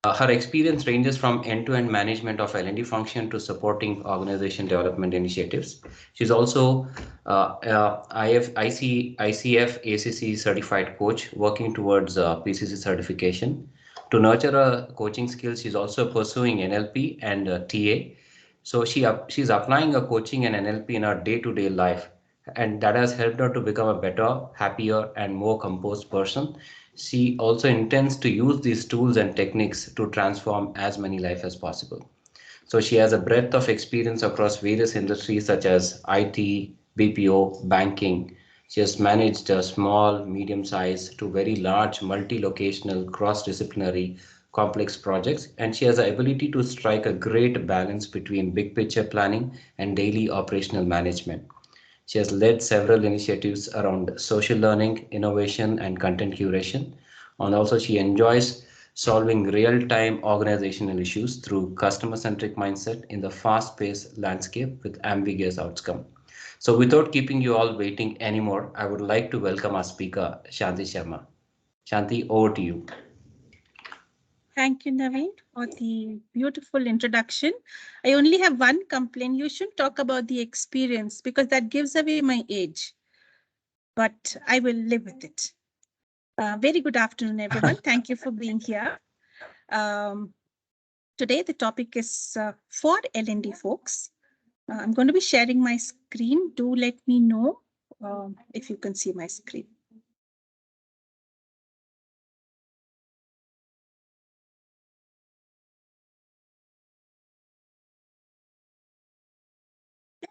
Her experience ranges from end-to-end management of L&D function to supporting organization development initiatives. She's also ICF ACC certified coach working towards PCC certification. To nurture her coaching skills, she's also pursuing NLP and TA. So she's applying a coaching and NLP in her day-to-day life, and that has helped her to become a better, happier, and more composed person. She also intends to use these tools and techniques to transform as many lives as possible. So she has a breadth of experience across various industries such as IT, BPO, banking. She has managed a small, medium-sized to very large, multi-locational, cross-disciplinary, complex projects, and she has the ability to strike a great balance between big picture planning and daily operational management. She has led several initiatives around social learning, innovation, and content curation. And also, she enjoys solving real-time organizational issues through customer-centric mindset in the fast-paced landscape with ambiguous outcome. So, without keeping you all waiting anymore, I would like to welcome our speaker, Shanti Sharma. Shanti, over to you. Thank you, Naveen, for the beautiful introduction. I only have one complaint. You should talk about the experience because that gives away my age, but I will live with it. Very good afternoon, everyone. Thank you for being here. Um, Today, the topic is for L&D folks. I'm going to be sharing my screen. Do let me know if you can see my screen.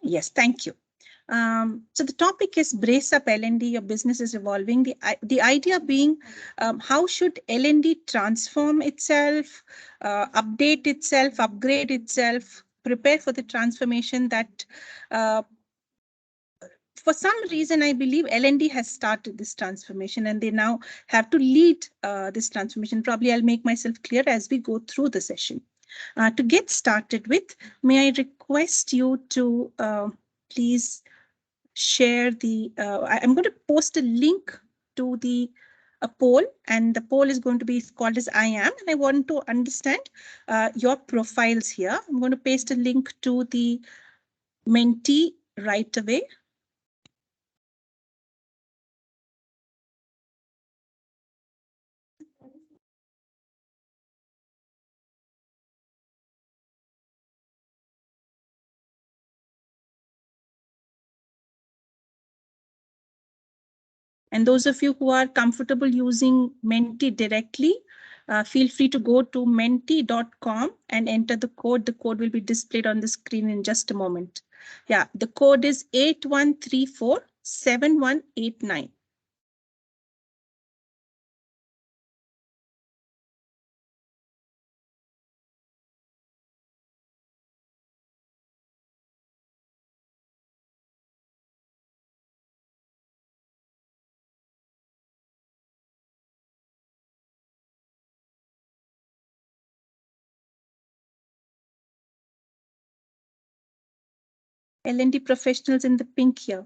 Yes, thank you. So the topic is brace up L&D, your business is evolving. The idea being how should L&D transform itself, update itself, upgrade itself, prepare for the transformation that for some reason, I believe L&D has started this transformation and they now have to lead this transformation. Probably I'll make myself clear as we go through the session. To get started with, may I request you to please share the, I'm going to post a link to a poll, and the poll is going to be called as I am, and I want to understand your profiles here. I'm going to paste a link to the mentee right away. And those of you who are comfortable using Menti directly, feel free to go to menti.com and enter the code. The code will be displayed on the screen in just a moment. Yeah, the code is 81347189. L&D professionals in the pink here.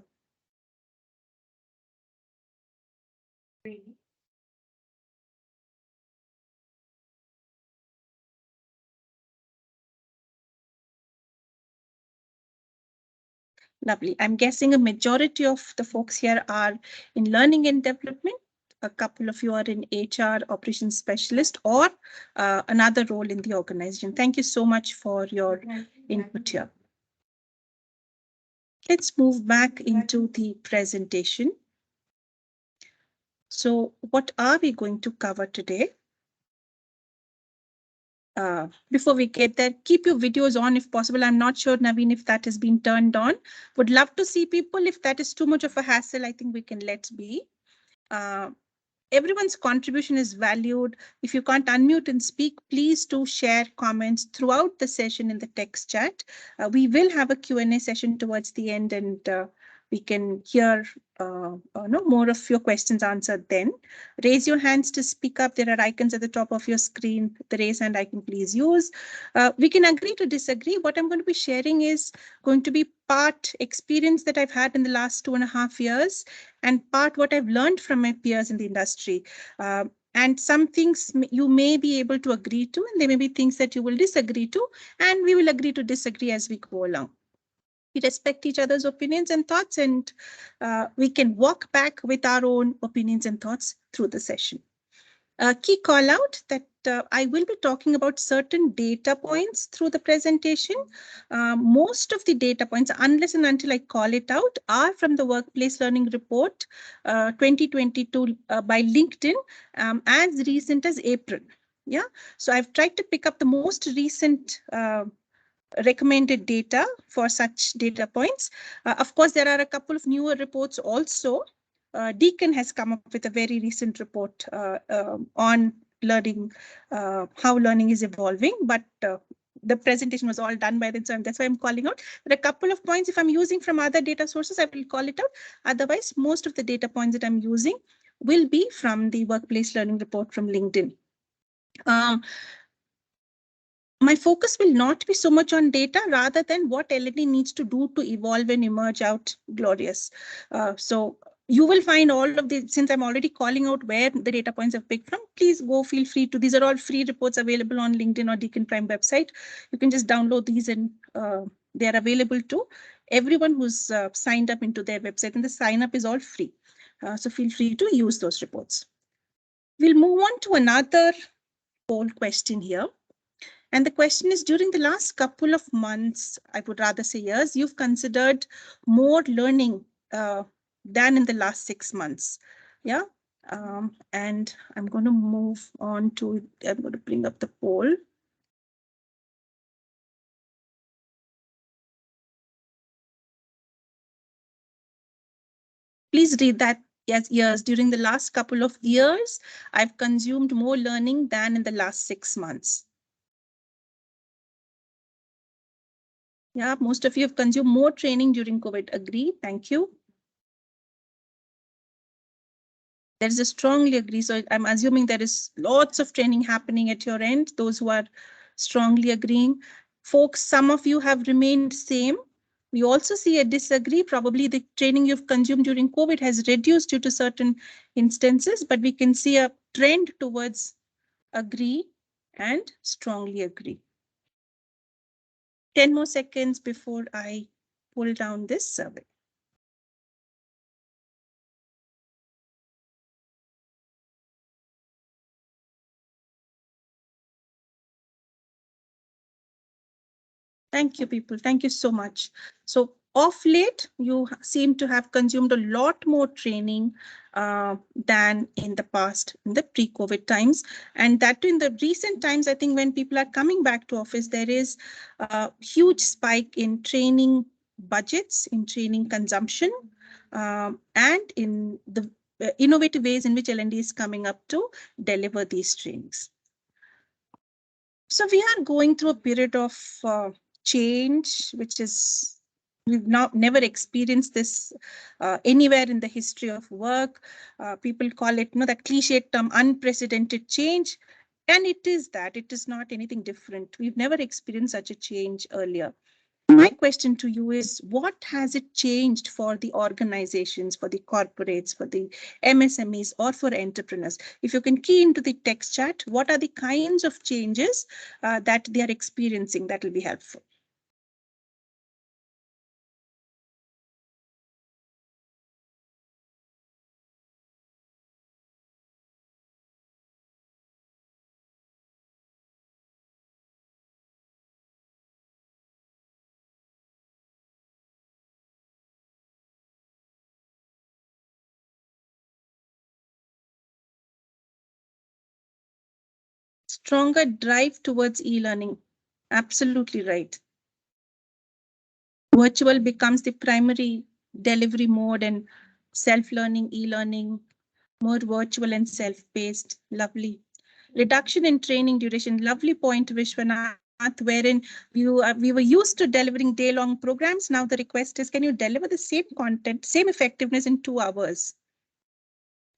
Lovely. I'm guessing a majority of the folks here are in learning and development. A couple of you are in HR operations specialist or another role in the organization. Thank you so much for your input here. Let's move back into the presentation. So what are we going to cover today? Before we get there, keep your videos on if possible. I'm not sure, Naveen, if that has been turned on. Would love to see people. If that is too much of a hassle, I think we can let be. Everyone's contribution is valued. If you can't unmute and speak, please do share comments throughout the session in the text chat. We will have a Q&A session towards the end, and we can hear more of your questions answered then. Raise your hands to speak up. There are icons at the top of your screen. The raise hand icon, please use. We can agree to disagree. What I'm going to be sharing is going to be part experience that I've had in the last 2.5 years and part what I've learned from my peers in the industry. And some things you may be able to agree to, and there may be things that you will disagree to, and we will agree to disagree as we go along. We respect each other's opinions and thoughts, and we can walk back with our own opinions and thoughts through the session. A key call out that I will be talking about certain data points through the presentation. Most of the data points, unless and until I call it out, are from the Workplace Learning Report 2022 by LinkedIn as recent as April. Yeah, so I've tried to pick up the most recent recommended data for such data points. Of course, there are a couple of newer reports also. Deacon has come up with a very recent report on learning, how learning is evolving, but the presentation was all done by then, so that's why I'm calling out. But a couple of points, if I'm using from other data sources, I will call it out. Otherwise, most of the data points that I'm using will be from the Workplace Learning Report from LinkedIn. My focus will not be so much on data rather than what L&D needs to do to evolve and emerge out glorious. So you will find all of these, since I'm already calling out where the data points have picked from, please go, feel free to, these are all free reports available on LinkedIn or Deacon Prime website. You can just download these and they are available to everyone who's signed up into their website, and the sign up is all free. So feel free to use those reports. We'll move on to another poll question here. And the question is, during the last couple of months, I would rather say years, you've considered more learning than in the last 6 months. Yeah. And I'm going to move on to, I'm going to bring up the poll. Please read that. Yes, years. During the last couple of years, I've consumed more learning than in the last 6 months. Yeah, most of you have consumed more training during COVID. Agree. Thank you. There is a strongly agree. So I'm assuming there is lots of training happening at your end. Those who are strongly agreeing. Folks, some of you have remained same. We also see a disagree. Probably the training you've consumed during COVID has reduced due to certain instances, but we can see a trend towards agree and strongly agree. 10 more seconds before I pull down this survey. Thank you, people. Thank you so much. So of late, you seem to have consumed a lot more training than in the past, in the pre-COVID times. And that in the recent times, I think when people are coming back to office, there is a huge spike in training budgets, in training consumption, and in the innovative ways in which L&D is coming up to deliver these trainings. So we are going through a period of change, which is, we've never experienced this anywhere in the history of work. People call it, that cliched term, unprecedented change. And it is that, it is not anything different. We've never experienced such a change earlier. My question to you is, what has it changed for the organizations, for the corporates, for the MSMEs, or for entrepreneurs? If you can key into the text chat, what are the kinds of changes that they are experiencing? That will be helpful. Stronger drive towards e-learning. Absolutely right. Virtual becomes the primary delivery mode, and self-learning, e-learning, more virtual and self-paced. Lovely. Reduction in training duration. Lovely point, Vishwanath, wherein we were used to delivering day-long programs. Now the request is, can you deliver the same content, same effectiveness in 2 hours?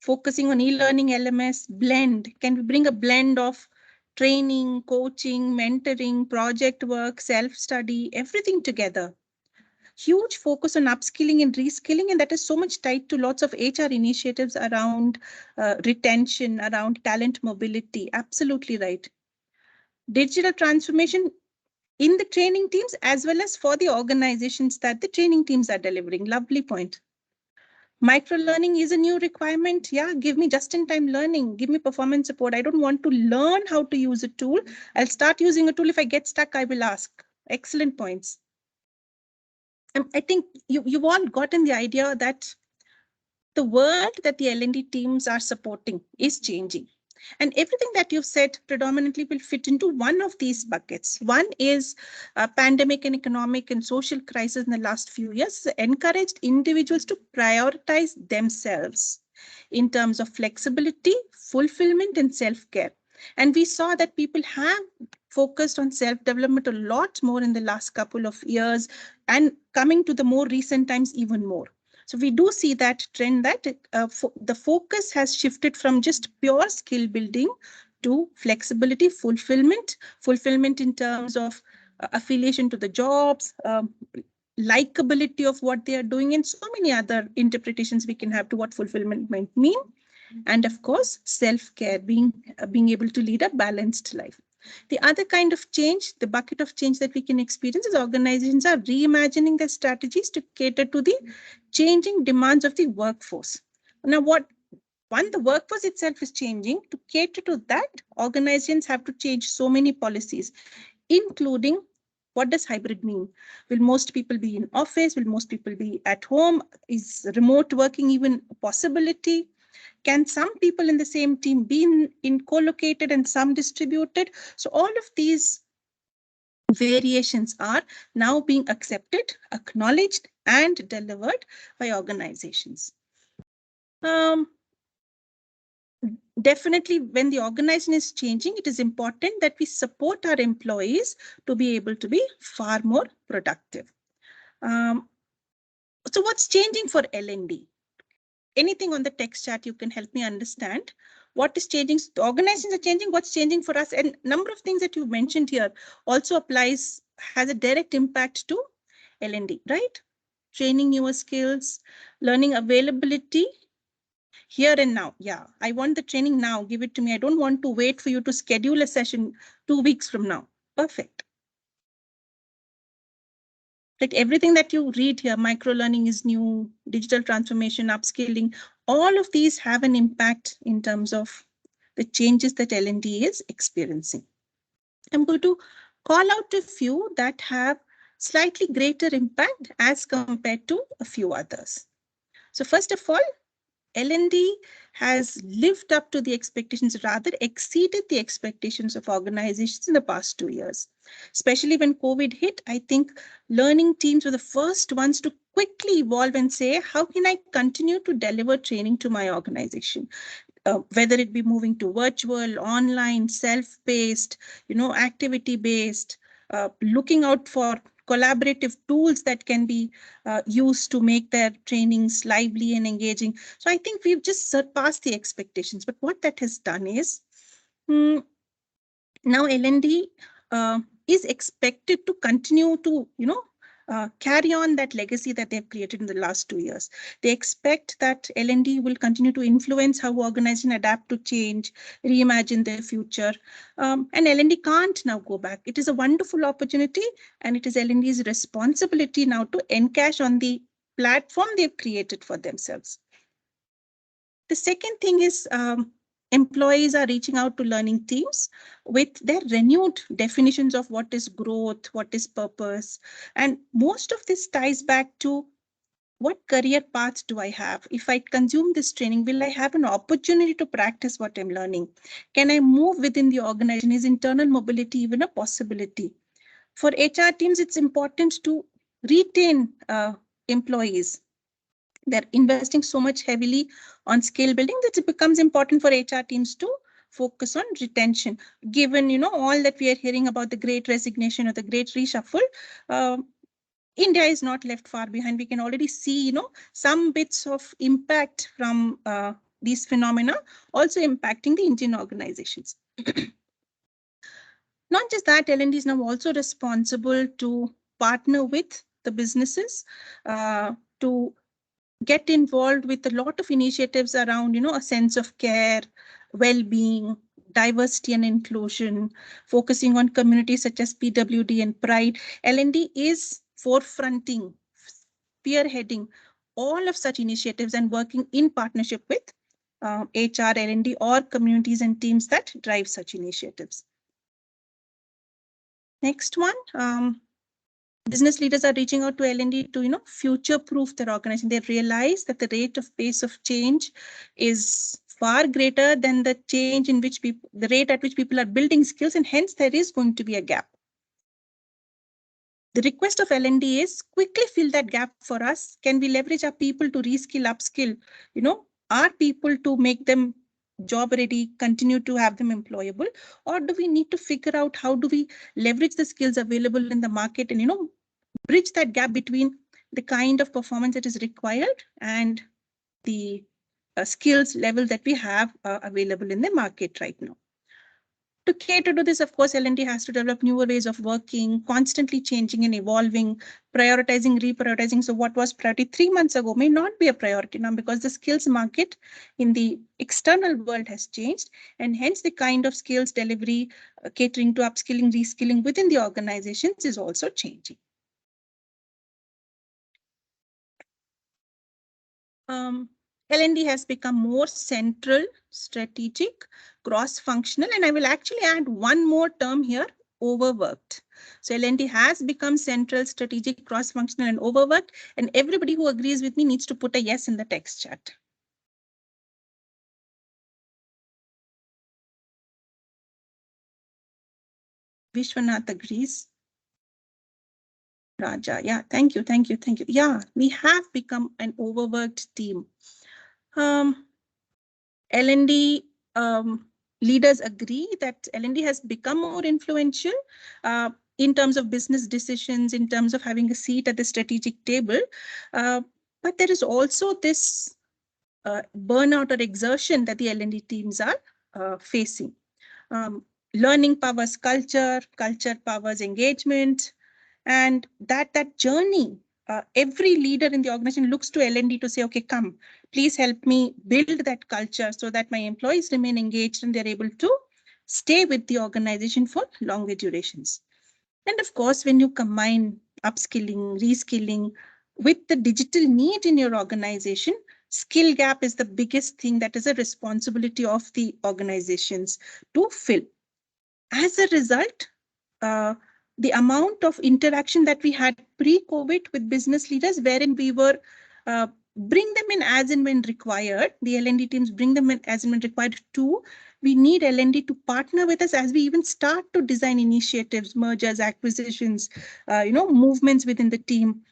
Focusing on e-learning, LMS, blend. Can we bring a blend of training, coaching, mentoring, project work, self-study, everything together? huge focus on upskilling and reskilling, and that is so much tied to lots of HR initiatives around retention, around talent mobility. Absolutely right. Digital transformation in the training teams as well as for the organizations that the training teams are delivering. Lovely point. Micro learning is a new requirement. Yeah, give me just-in-time learning. Give me performance support. I don't want to learn how to use a tool. I'll start using a tool. If I get stuck, I will ask. Excellent points. I think you've all gotten the idea that the world that the L&D teams are supporting is changing. And everything that you've said predominantly will fit into one of these buckets. One is pandemic and economic and social crisis in the last few years encouraged individuals to prioritize themselves in terms of flexibility, fulfillment, and self-care. And we saw that people have focused on self-development a lot more in the last couple of years, and coming to the more recent times even more. So we do see that trend that the focus has shifted from just pure skill building to flexibility, fulfillment in terms of affiliation to the jobs, likability of what they are doing, and so many other interpretations we can have to what fulfillment might mean. And of course, self-care, being able to lead a balanced life. The other kind of change, the bucket of change that we can experience is organizations are reimagining their strategies to cater to the changing demands of the workforce. Now, the workforce itself is changing. To cater to that, organizations have to change so many policies, including what does hybrid mean? Will most people be in office? Will most people be at home? Is remote working even a possibility? Can some people in the same team be in co-located and some distributed? So all of these variations are now being accepted, acknowledged, and delivered by organizations. Definitely, when the organization is changing, it is important that we support our employees to be able to be far more productive. So what's changing for L&D? Anything on the text chat, you can help me understand what is changing. The organizations are changing, what's changing for us, and number of things that you mentioned here also has a direct impact to L&D, right? Training newer skills, learning availability here and now. Yeah, I want the training now, give it to me. I don't want to wait for you to schedule a session 2 weeks from now. Perfect. Like everything that you read here, micro learning is new, digital transformation, upskilling, all of these have an impact in terms of the changes that L&D is experiencing. I'm going to call out a few that have slightly greater impact as compared to a few others. So first of all, L&D has lived up to the expectations, rather exceeded the expectations of organizations in the past 2 years. Especially when COVID hit, I think learning teams were the first ones to quickly evolve and say, how can I continue to deliver training to my organization? Whether it be moving to virtual, online, self-paced, activity-based, looking out for collaborative tools that can be used to make their trainings lively and engaging. So I think we've just surpassed the expectations. But what that has done is now L&D is expected to continue to, carry on that legacy that they've created in the last 2 years. They expect that L&D will continue to influence how organizations adapt to change, reimagine their future. And L&D can't now go back. It is a wonderful opportunity, and it is L&D's responsibility now to encash on the platform they've created for themselves. The second thing is employees are reaching out to learning teams with their renewed definitions of what is growth, what is purpose. And most of this ties back to what career paths do I have? If I consume this training, will I have an opportunity to practice what I'm learning? Can I move within the organization? Is internal mobility even a possibility? For HR teams, it's important to retain employees. They're investing so much heavily on skill building that it becomes important for HR teams to focus on retention. Given, all that we are hearing about the great resignation or the great reshuffle, India is not left far behind. We can already see, some bits of impact from these phenomena also impacting the Indian organizations. Not just that, L&D is now also responsible to partner with the businesses to get involved with a lot of initiatives around, a sense of care, well-being, diversity and inclusion, focusing on communities such as PWD and Pride. L&D is forefronting, spearheading all of such initiatives and working in partnership with HR, L&D, or communities and teams that drive such initiatives. Next one. Business leaders are reaching out to L&D to, future-proof their organization. They realize that the rate of pace of change is far greater than the change in which people, the rate at which people are building skills, and hence there is going to be a gap. The request of L&D is quickly fill that gap for us. Can we leverage our people to reskill, upskill, our people to make them job ready, continue to have them employable, or do we need to figure out how do we leverage the skills available in the market and, bridge that gap between the kind of performance that is required and the skills level that we have available in the market right now. To cater to this, of course, L&D has to develop newer ways of working, constantly changing and evolving, prioritizing, reprioritizing. So what was priority 3 months ago may not be a priority now because the skills market in the external world has changed, and hence the kind of skills delivery, catering to upskilling, reskilling within the organizations is also changing. L&D has become more central, strategic, cross-functional, and I will actually add one more term here, overworked. So L&D has become central, strategic, cross-functional, and overworked, and everybody who agrees with me needs to put a yes in the text chat. Vishwanath agrees. Raja, yeah, thank you. Yeah, we have become an overworked team. L&D leaders agree that L&D has become more influential in terms of business decisions, in terms of having a seat at the strategic table. But there is also this burnout or exertion that the L&D teams are facing. Learning powers culture, culture powers engagement, and that journey, every leader in the organization looks to L&D to say, okay, come, please help me build that culture so that my employees remain engaged and they're able to stay with the organization for longer durations. And of course, when you combine upskilling, reskilling with the digital need in your organization, skill gap is the biggest thing that is a responsibility of the organizations to fill. As a result, the amount of interaction that we had pre-COVID with business leaders, wherein we were bring them in as and when required, the L&D teams bring them in as and when required too. We need L&D to partner with us as we even start to design initiatives, mergers, acquisitions, movements within the team,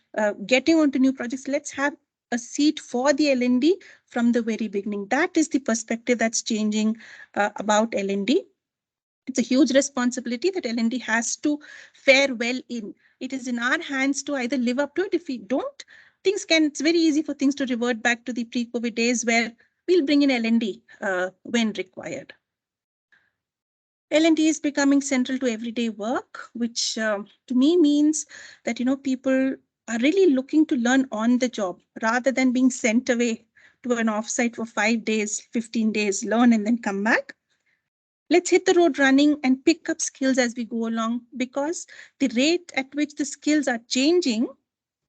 getting onto new projects. Let's have a seat for the L&D from the very beginning. That is the perspective that's changing about L&D. It's a huge responsibility that L&D has to fare well in. It is in our hands to either live up to it. If we don't, it's very easy for things to revert back to the pre-COVID days where we'll bring in L&D when required. L&D is becoming central to everyday work, which to me means that, people are really looking to learn on the job rather than being sent away to an offsite for 5 days, 15 days, learn and then come back. Let's hit the road running and pick up skills as we go along, because the rate at which the skills are changing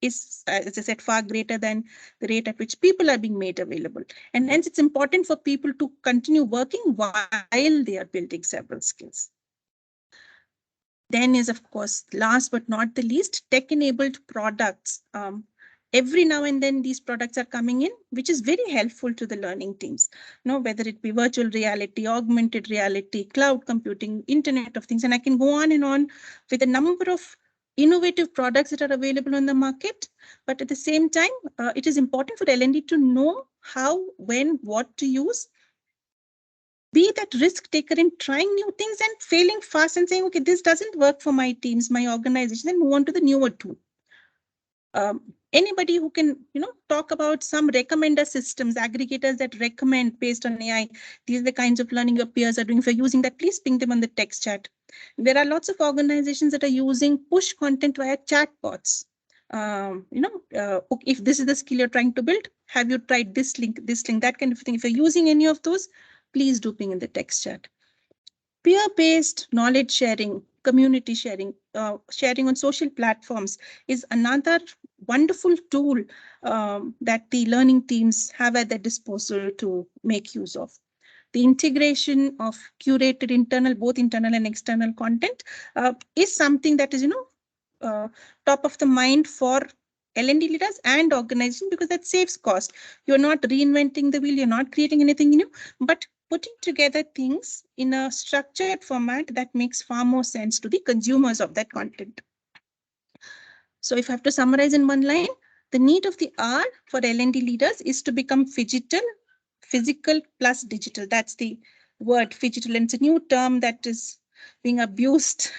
is, as I said, far greater than the rate at which people are being made available. And hence it's important for people to continue working while they are building several skills. Then is, of course, last but not the least, tech-enabled products. Every now and then these products are coming in, which is very helpful to the learning teams. Whether it be virtual reality, augmented reality, cloud computing, Internet of Things, and I can go on and on with a number of innovative products that are available on the market. But at the same time, it is important for L&D to know how, when, what to use. Be that risk taker in trying new things and failing fast and saying, okay, this doesn't work for my teams, my organization, then move on to the newer tool. Anybody who can, talk about some recommender systems, aggregators that recommend based on AI, these are the kinds of learning your peers are doing. If you're using that, please ping them on the text chat. There are lots of organizations that are using push content via chatbots. Okay, if this is the skill you're trying to build, have you tried this link, that kind of thing. If you're using any of those, please do ping in the text chat. Peer-based knowledge sharing, community sharing, sharing on social platforms is another wonderful tool that the learning teams have at their disposal to make use of. The integration of curated both internal and external content is something that is, top of the mind for L&D leaders and organization, because that saves cost. You're not reinventing the wheel, you're not creating anything new, but putting together things in a structured format that makes far more sense to the consumers of that content. So if I have to summarize in one line, the need of the hour for L&D leaders is to become physical plus digital. That's the word, phygital, and it's a new term that is being abused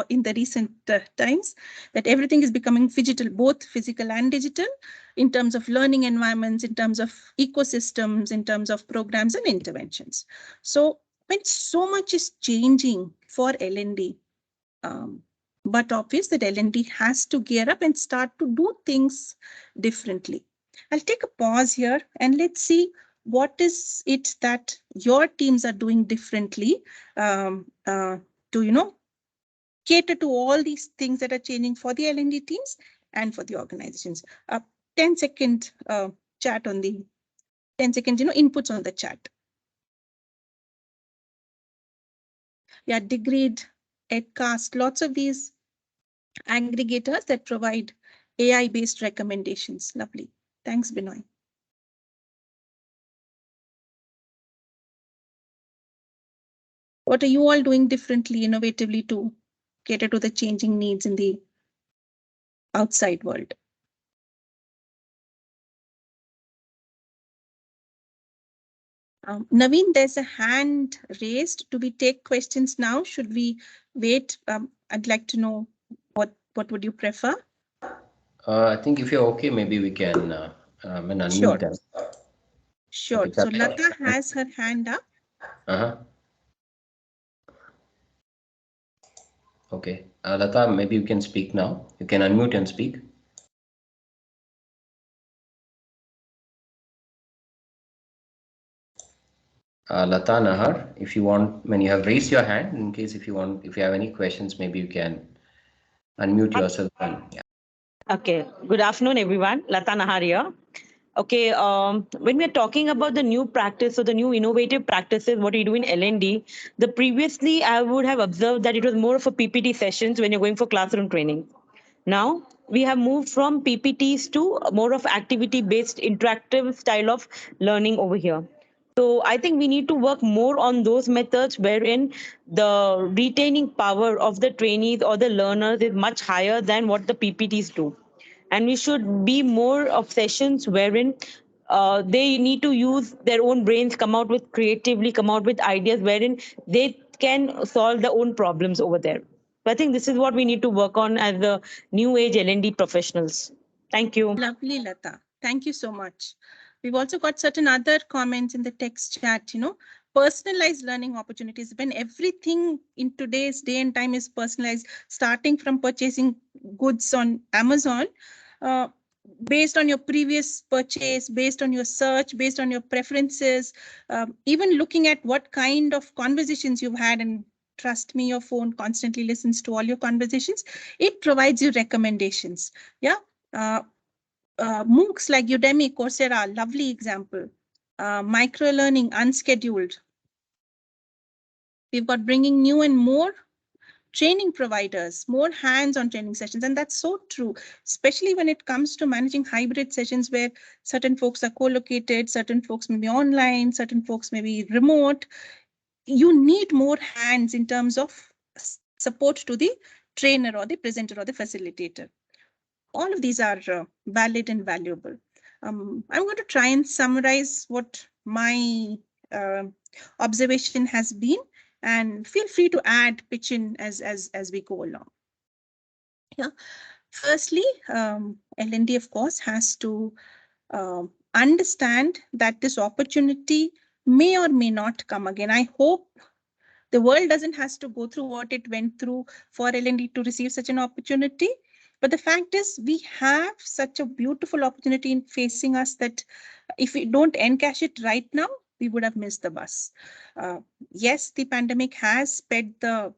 in the recent times, that everything is becoming phygital, both physical and digital, in terms of learning environments, in terms of ecosystems, in terms of programs and interventions. So when so much is changing for L&D, but obvious that L&D has to gear up and start to do things differently. I'll take a pause here and let's see what is it that your teams are doing differently to cater to all these things that are changing for the L&D teams and for the organizations. 10-second chat on the 10-second inputs on the chat. Yeah, Degrade, Edcast, lots of these aggregators that provide AI-based recommendations. Lovely. Thanks, Binoy. What are you all doing differently, innovatively to cater to the changing needs in the outside world? Naveen, there's a hand raised. Do we take questions now? Should we wait? I'd like to know what would you prefer? I think if you're okay, maybe we can unmute Sure. them. Sure. So Lata has her hand up. Okay. Lata, maybe you can speak now. You can unmute and speak. Lata Nahar, if you want, when you have raised your hand, in case if you have any questions, maybe you can unmute yourself. And, yeah. Okay, good afternoon, everyone. Lata Nahar here. Okay, when we're talking about the new practice or the new innovative practices, what you do in L&D, the previously I would have observed that it was more of a PPT sessions when you're going for classroom training. Now we have moved from PPTs to more of activity-based interactive style of learning over here. So I think we need to work more on those methods wherein the retaining power of the trainees or the learners is much higher than what the PPTs do. And we should be more of sessions wherein they need to use their own brains, come out with creatively, come out with ideas wherein they can solve their own problems over there. So I think this is what we need to work on as the new age L&D professionals. Thank you. Lovely, Lata. Thank you so much. We've also got certain other comments in the text chat, personalized learning opportunities. When everything in today's day and time is personalized, starting from purchasing goods on Amazon, based on your previous purchase, based on your search, based on your preferences, even looking at what kind of conversations you've had, and trust me, your phone constantly listens to all your conversations. It provides you recommendations. Yeah. MOOCs like Udemy, Coursera, lovely example. Micro-learning, unscheduled. We've got bringing new and more training providers, more hands-on training sessions, and that's so true, especially when it comes to managing hybrid sessions where certain folks are co-located, certain folks may be online, certain folks may be remote. You need more hands in terms of support to the trainer or the presenter or the facilitator. All of these are valid and valuable. I'm going to try and summarize what my observation has been, and feel free to add, pitch in as we go along. Yeah. Firstly, L&D, of course, has to understand that this opportunity may or may not come again. I hope the world doesn't have to go through what it went through for L&D to receive such an opportunity. But the fact is, we have such a beautiful opportunity in facing us that if we don't encash it right now, we would have missed the bus. Yes, the pandemic has sped the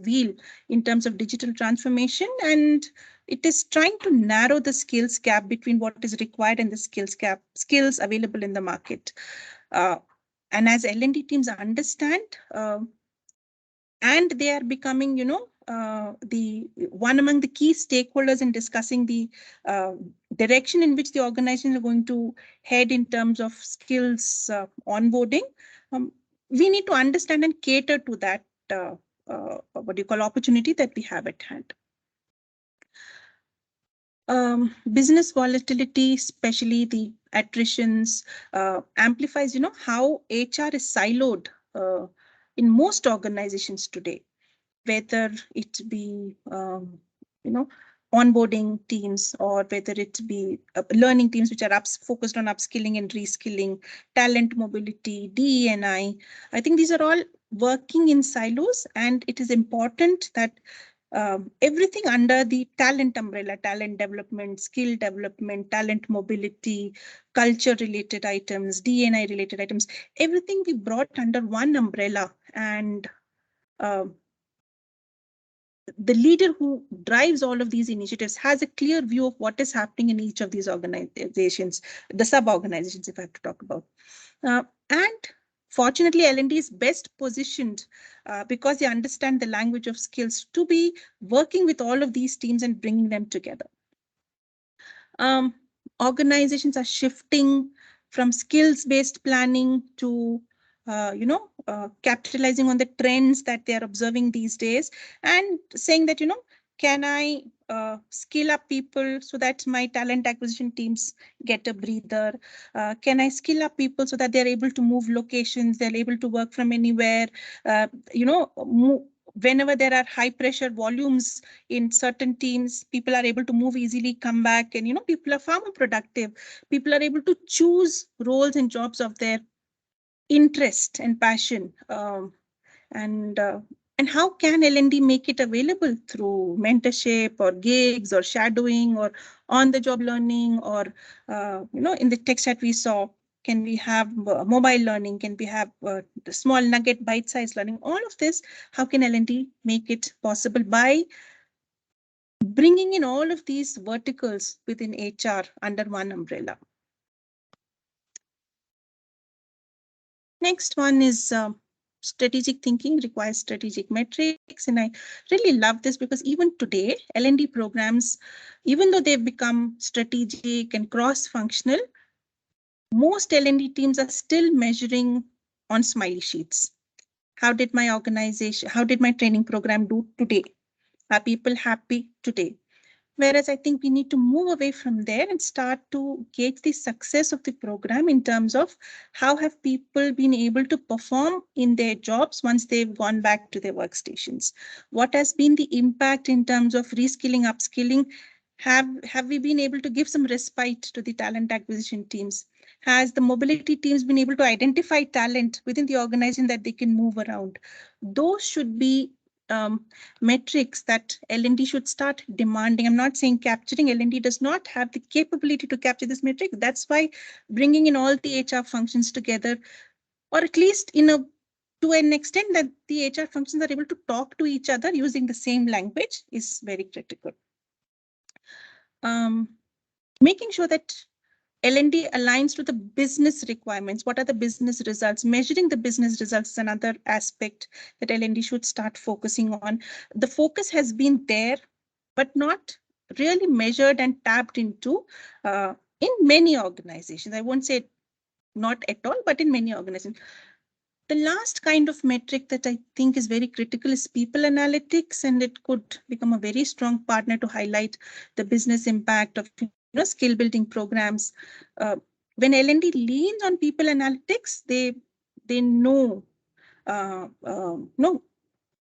wheel in terms of digital transformation, and it is trying to narrow the skills gap between what is required and the skills available in the market. And as L&D teams understand, and they are becoming, the one among the key stakeholders in discussing the direction in which the organization are going to head in terms of skills onboarding. We need to understand and cater to that opportunity that we have at hand. Business volatility, especially the attritions, amplifies, how HR is siloed in most organizations today, whether it be, onboarding teams or whether it be learning teams which are focused on upskilling and reskilling, talent mobility, DE&I. I think these are all working in silos, and it is important that everything under the talent umbrella, talent development, skill development, talent mobility, culture related items, D&I related items, everything we brought under one umbrella, and the leader who drives all of these initiatives has a clear view of what is happening in each of these organizations, the sub-organizations, if I have to talk about. And fortunately, L&D is best positioned because they understand the language of skills to be working with all of these teams and bringing them together. Organizations are shifting from skills-based planning to capitalizing on the trends that they are observing these days, and saying that, can I skill up people so that my talent acquisition teams get a breather? Can I skill up people so that they're able to move locations, they're able to work from anywhere, whenever there are high pressure volumes in certain teams, people are able to move easily, come back, and, people are far more productive. People are able to choose roles and jobs of their interest and passion. And how can L&D make it available through mentorship or gigs or shadowing or on-the-job learning, or in the text that we saw, can we have mobile learning? Can we have the small nugget bite-sized learning? All of this, how can L&D make it possible by bringing in all of these verticals within HR under one umbrella? Next one is strategic thinking requires strategic metrics. And I really love this because even today, L&D programs, even though they've become strategic and cross-functional, most L&D teams are still measuring on smiley sheets. How did my training program do today? Are people happy today? Whereas I think we need to move away from there and start to gauge the success of the program in terms of how have people been able to perform in their jobs once they've gone back to their workstations? What has been the impact in terms of reskilling, upskilling? Have we been able to give some respite to the talent acquisition teams? Has the mobility teams been able to identify talent within the organization that they can move around? Those should be metrics that L&D should start demanding. I'm not saying capturing. L&D does not have the capability to capture this metric. That's why bringing in all the HR functions together, or at least to an extent that the HR functions are able to talk to each other using the same language, is very critical. Making sure that L&D aligns to the business requirements. What are the business results? Measuring the business results is another aspect that L&D should start focusing on. The focus has been there, but not really measured and tapped into in many organizations. I won't say not at all, but in many organizations. The last kind of metric that I think is very critical is people analytics, and it could become a very strong partner to highlight the business impact of skill building programs. When L&D leans on people analytics, they know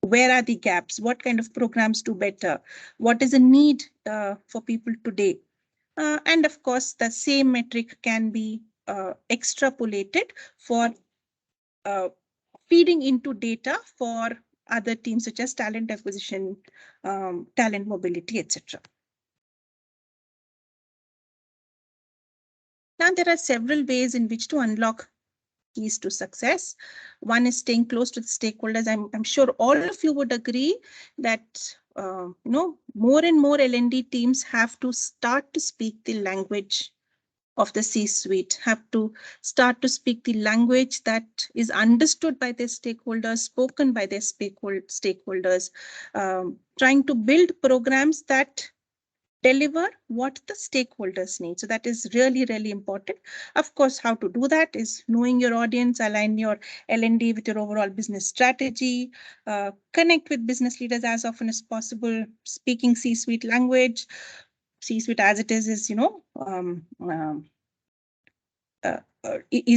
where are the gaps, what kind of programs do better, what is the need for people today. And of course, the same metric can be extrapolated for feeding into data for other teams such as talent acquisition, talent mobility, etc. Now, there are several ways in which to unlock keys to success. One is staying close to the stakeholders. I'm sure all of you would agree that more and more L&D teams have to start to speak the language of the C-suite, have to start to speak the language that is understood by their stakeholders, spoken by their stakeholders, trying to build programs that deliver what the stakeholders need. So that is really, really important. Of course, how to do that is knowing your audience, align your L&D with your overall business strategy, connect with business leaders as often as possible, speaking C-suite language. C-suite as it is is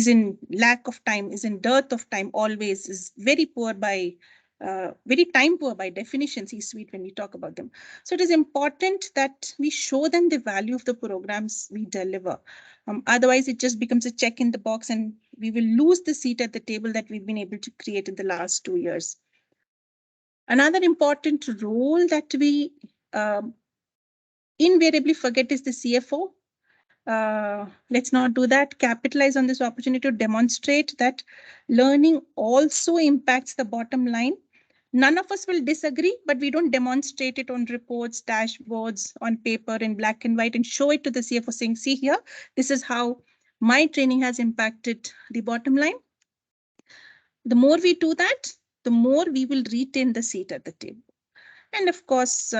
in lack of time, is in dearth of time always, is very poor by very time poor by definition, C-suite, when we talk about them. So it is important that we show them the value of the programs we deliver. Otherwise, it just becomes a check in the box and we will lose the seat at the table that we've been able to create in the last 2 years. Another important role that we invariably forget is the CFO. Let's not do that. Capitalize on this opportunity to demonstrate that learning also impacts the bottom line. None of us will disagree, but we don't demonstrate it on reports, dashboards, on paper in black and white and show it to the CFO saying, see here, this is how my training has impacted the bottom line. The more we do that, the more we will retain the seat at the table. And of course,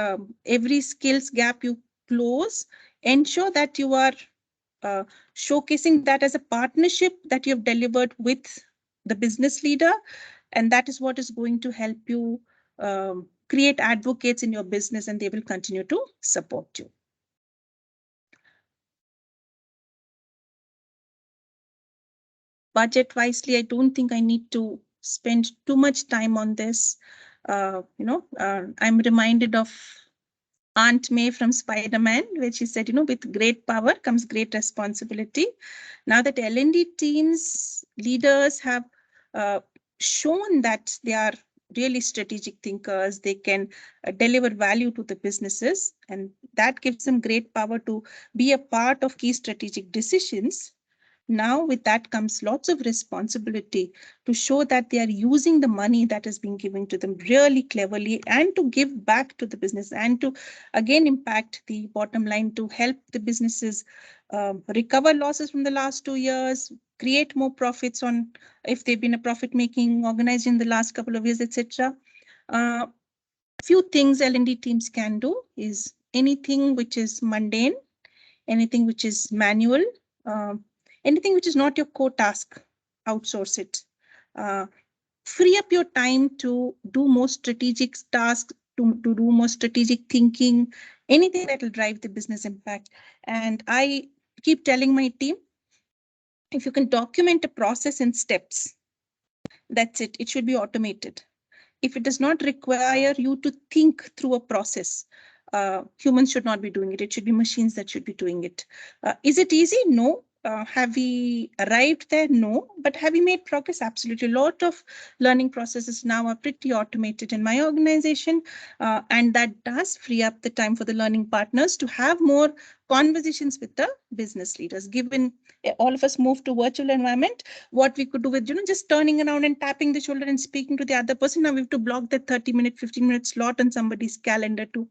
every skills gap you close, ensure that you are showcasing that as a partnership that you've delivered with the business leader. And that is what is going to help you create advocates in your business, and they will continue to support you. Budget wisely, I don't think I need to spend too much time on this. I'm reminded of Aunt May from Spider-Man, where she said, with great power comes great responsibility. Now that L&D teams, leaders have shown that they are really strategic thinkers, they can deliver value to the businesses, and that gives them great power to be a part of key strategic decisions. Now, with that comes lots of responsibility to show that they are using the money that is being given to them really cleverly and to give back to the business and to, again, impact the bottom line to help the businesses recover losses from the last 2 years, create more profits on if they've been a profit-making organization in the last couple of years, etc. Few things L&D teams can do is anything which is mundane, anything which is manual, anything which is not your core task, outsource it. Free up your time to do more strategic tasks, to do more strategic thinking, anything that will drive the business impact. And I keep telling my team, if you can document a process in steps, that's it. It should be automated. If it does not require you to think through a process, humans should not be doing it. It should be machines that should be doing it. Is it easy? No. Have we arrived there? No. But have we made progress? Absolutely. A lot of learning processes now are pretty automated in my organization. And that does free up the time for the learning partners to have more conversations with the business leaders. Given all of us move to virtual environment, what we could do with, just turning around and tapping the shoulder and speaking to the other person. Now we have to block that 30-minute, 15-minute slot on somebody's calendar to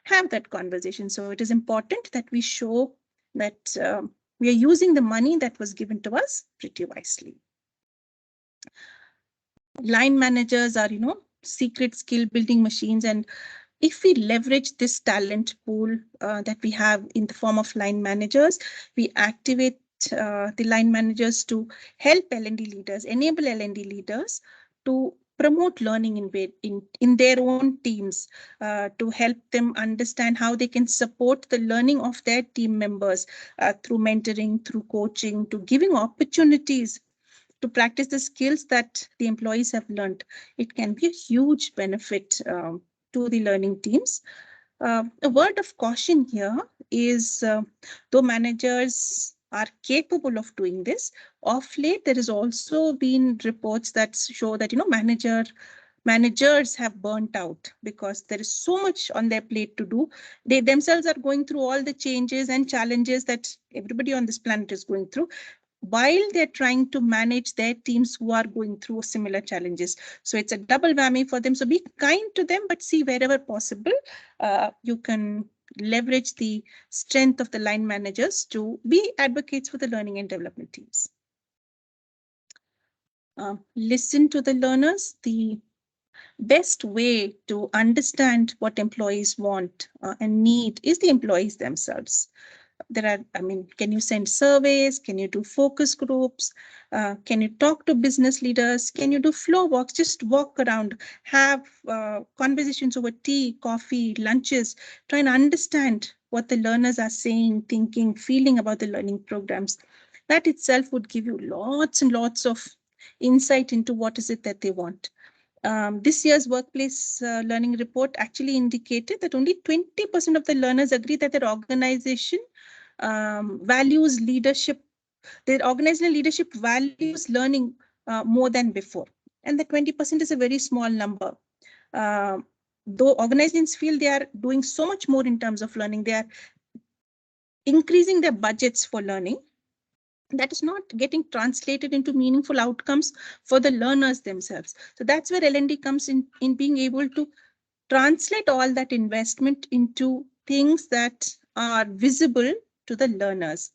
have that conversation. So it is important that we show that we are using the money that was given to us pretty wisely. Line managers are, secret skill building machines. And if we leverage this talent pool that we have in the form of line managers, we activate the line managers to help L&D leaders, enable L&D leaders to promote learning in their own teams, to help them understand how they can support the learning of their team members through mentoring, through coaching, to giving opportunities to practice the skills that the employees have learned. It can be a huge benefit to the learning teams. A word of caution here is, though managers are capable of doing this, of late there has also been reports that show that managers have burnt out because there is so much on their plate to do. They themselves are going through all the changes and challenges that everybody on this planet is going through, while they're trying to manage their teams who are going through similar challenges. So it's a double whammy for them. So be kind to them, but see wherever possible, you can leverage the strength of the line managers to be advocates for the learning and development teams. Listen to the learners. The best way to understand what employees want and need is the employees themselves. There are, can you send surveys? Can you do focus groups? Can you talk to business leaders? Can you do flow walks? Just walk around, have conversations over tea, coffee, lunches, try and understand what the learners are saying, thinking, feeling about the learning programs. That itself would give you lots and lots of insight into what is it that they want. This year's workplace learning report actually indicated that only 20% of the learners agree that their organization values leadership. Their organizational leadership values learning more than before. And the 20% is a very small number. Though organizations feel they are doing so much more in terms of learning, they are increasing their budgets for learning. That is not getting translated into meaningful outcomes for the learners themselves. So that's where L&D comes in being able to translate all that investment into things that are visible to the learners.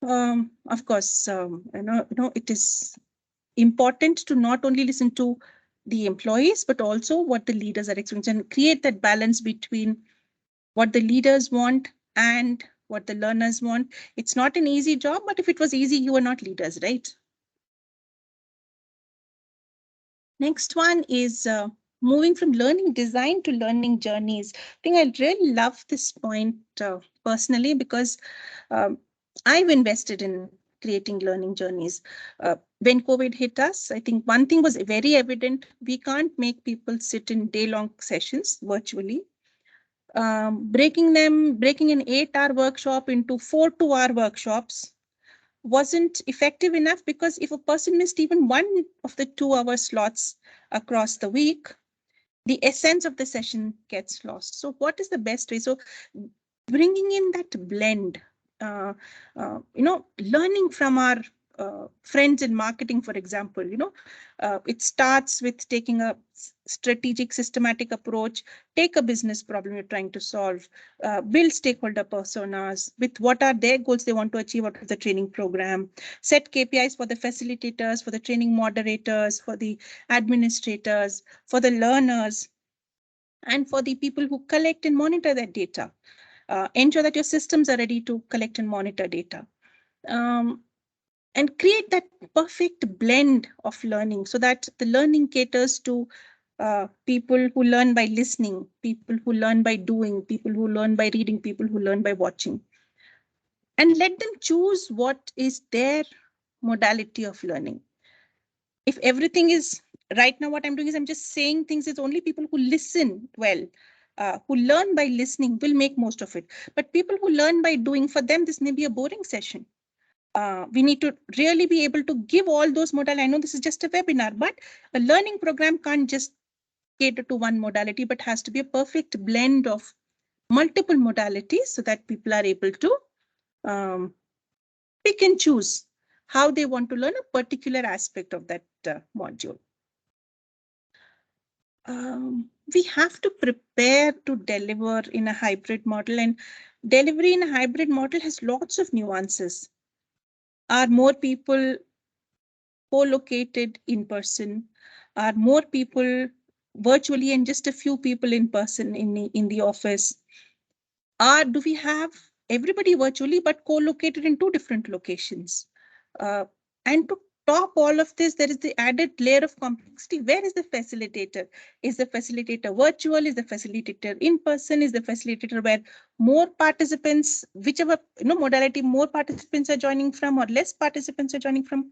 Of course, it is important to not only listen to the employees, but also what the leaders are experiencing and create that balance between what the leaders want and what the learners want. It's not an easy job, but if it was easy, you are not leaders, right? Next one is moving from learning design to learning journeys. I think I really love this point personally because I've invested in creating learning journeys. When COVID hit us, I think one thing was very evident. We can't make people sit in day-long sessions virtually. Breaking an 8-hour workshop into 4 2-hour workshops wasn't effective enough, because if a person missed even one of the 2-hour slots across the week, the essence of the session gets lost. So what is the best way? So bringing in that blend, learning from our friends in marketing, for example, it starts with taking a strategic, systematic approach, take a business problem you're trying to solve, build stakeholder personas with what are their goals they want to achieve out of the training program, set KPIs for the facilitators, for the training moderators, for the administrators, for the learners, and for the people who collect and monitor that data. Ensure that your systems are ready to collect and monitor data. And create that perfect blend of learning so that the learning caters to people who learn by listening, people who learn by doing, people who learn by reading, people who learn by watching. And let them choose what is their modality of learning. If everything is right now, what I'm doing is I'm just saying things, it's only people who listen well, who learn by listening will make most of it. But people who learn by doing, for them, this may be a boring session. We need to really be able to give all those modalities. I know this is just a webinar, but a learning program can't just cater to one modality, but has to be a perfect blend of multiple modalities so that people are able to pick and choose how they want to learn a particular aspect of that module. We have to prepare to deliver in a hybrid model, and delivery in a hybrid model has lots of nuances. Are more people co-located in person? Are more people virtually and just a few people in person in the office? Do we have everybody virtually but co-located in 2 different locations? And to top all of this, there is the added layer of complexity. Where is the facilitator? Is the facilitator virtual? Is the facilitator in person? Is the facilitator where more participants, whichever modality, more participants are joining from or less participants are joining from?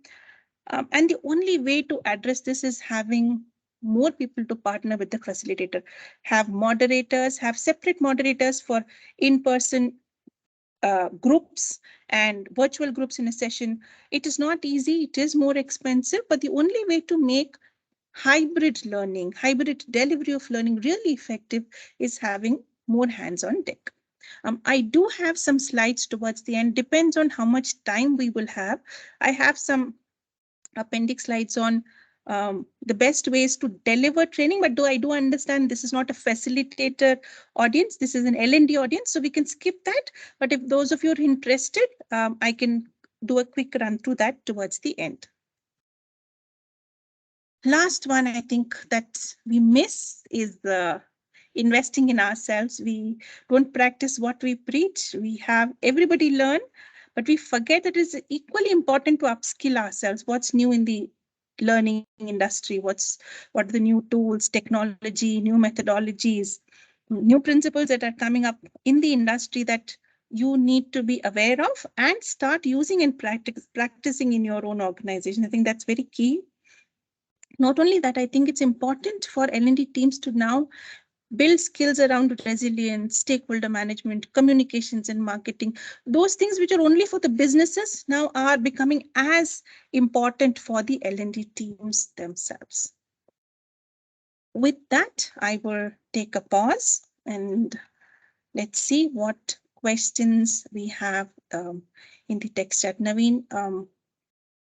And the only way to address this is having more people to partner with the facilitator, have moderators, have separate moderators for in-person groups and virtual groups in a session. It is not easy, it is more expensive, but the only way to make hybrid learning, hybrid delivery of learning really effective is having more hands on deck. I do have some slides towards the end, depends on how much time we will have. I have some appendix slides on the best ways to deliver training, but I do understand this is not a facilitator audience, this is an L&D audience, so we can skip that. But if those of you are interested, I can do a quick run through that towards the end. Last one I think that we miss is investing in ourselves. We don't practice what we preach. We have everybody learn, but we forget that it's equally important to upskill ourselves. What's new in the learning industry? What are the new tools, technology, new methodologies, new principles that are coming up in the industry that you need to be aware of and start using and practicing in your own organization. I think that's very key. Not only that, I think it's important for L&D teams to now build skills around resilience, stakeholder management, communications and marketing. Those things which are only for the businesses now are becoming as important for the L&D teams themselves. With that, I will take a pause and let's see what questions we have in the text chat. Naveen,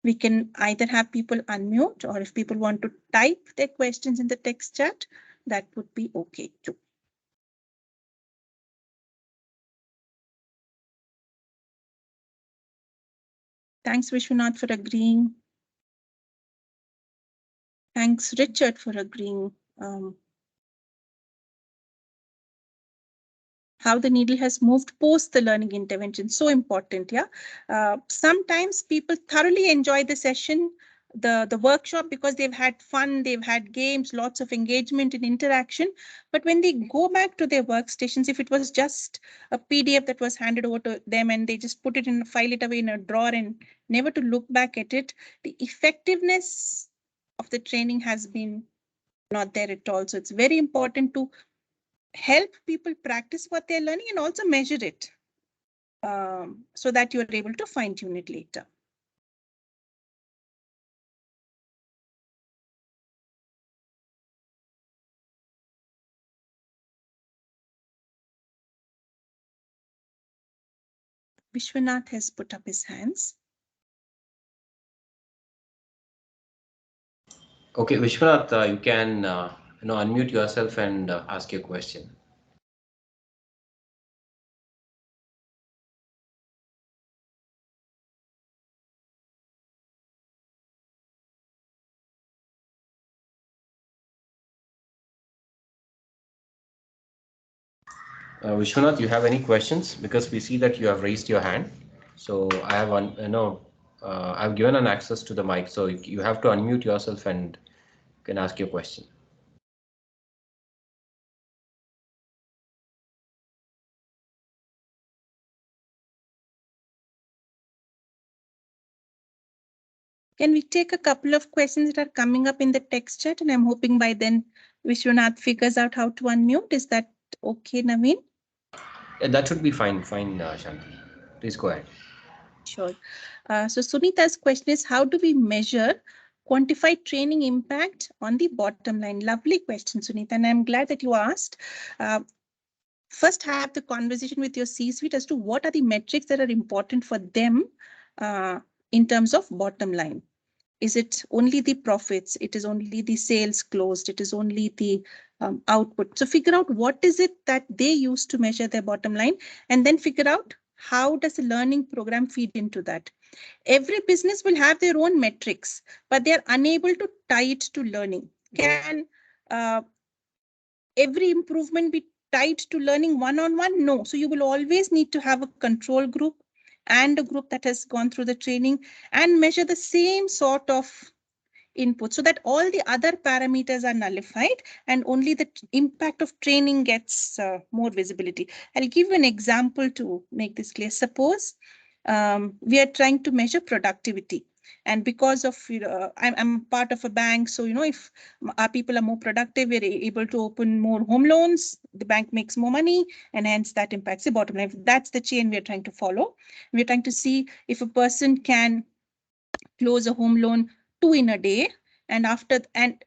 we can either have people unmute, or if people want to type their questions in the text chat, that would be okay too. Thanks, Vishwanath, for agreeing. Thanks, Richard, for agreeing. How the needle has moved post the learning intervention. So important, yeah. Sometimes people thoroughly enjoy the session, the workshop, because they've had fun, they've had games, lots of engagement and interaction. But when they go back to their workstations, if it was just a PDF that was handed over to them and they just put it in, file it away in a drawer and never to look back at it, the effectiveness of the training has been not there at all. So it's very important to help people practice what they're learning and also measure it so that you're able to fine tune it later. Vishwanath has put up his hands. Okay, Vishwanath, you can unmute yourself and ask your question. Vishwanath, you have any questions? Because we see that you have raised your hand. So I have I've given an access to the mic, so you have to unmute yourself and you can ask your question. Can we take a couple of questions that are coming up in the text chat? And I'm hoping by then Vishwanath figures out how to unmute. Is that okay, Naveen? Yeah, that should be fine, Shanti. Please go ahead. Sure. So Sunita's question is, how do we measure quantify training impact on the bottom line? Lovely question, Sunita, and I'm glad that you asked. First, have the conversation with your C-suite as to what are the metrics that are important for them in terms of bottom line. Is it only the profits? It is only the sales closed? It is only the output? So figure out what is it that they use to measure their bottom line, and then figure out how does the learning program feed into that. Every business will have their own metrics, but they are unable to tie it to learning. Can every improvement be tied to learning one-on-one? No. So you will always need to have a control group and a group that has gone through the training and measure the same sort of input so that all the other parameters are nullified and only the impact of training gets more visibility. I'll give you an example to make this clear. Suppose we are trying to measure productivity. And because of, I'm part of a bank, so, if our people are more productive, we're able to open more home loans, the bank makes more money, and hence that impacts the bottom line. That's the chain we're trying to follow. We're trying to see if a person can close a home loan 2 in a day, and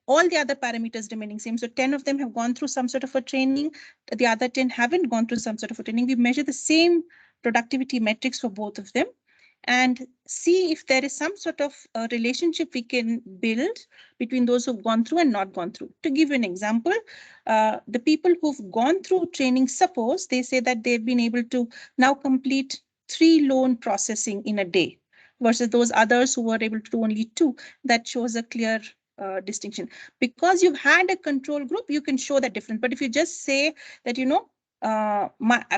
all the other parameters remaining same. So 10 of them have gone through some sort of a training. The other 10 haven't gone through some sort of a training. We measure the same productivity metrics for both of them and see if there is some sort of a relationship we can build between those who've gone through and not gone through. To give you an example, the people who've gone through training, suppose they say that they've been able to now complete 3 loan processing in a day versus those others who were able to do only 2. That shows a clear distinction. Because you've had a control group, you can show that difference. But if you just say that,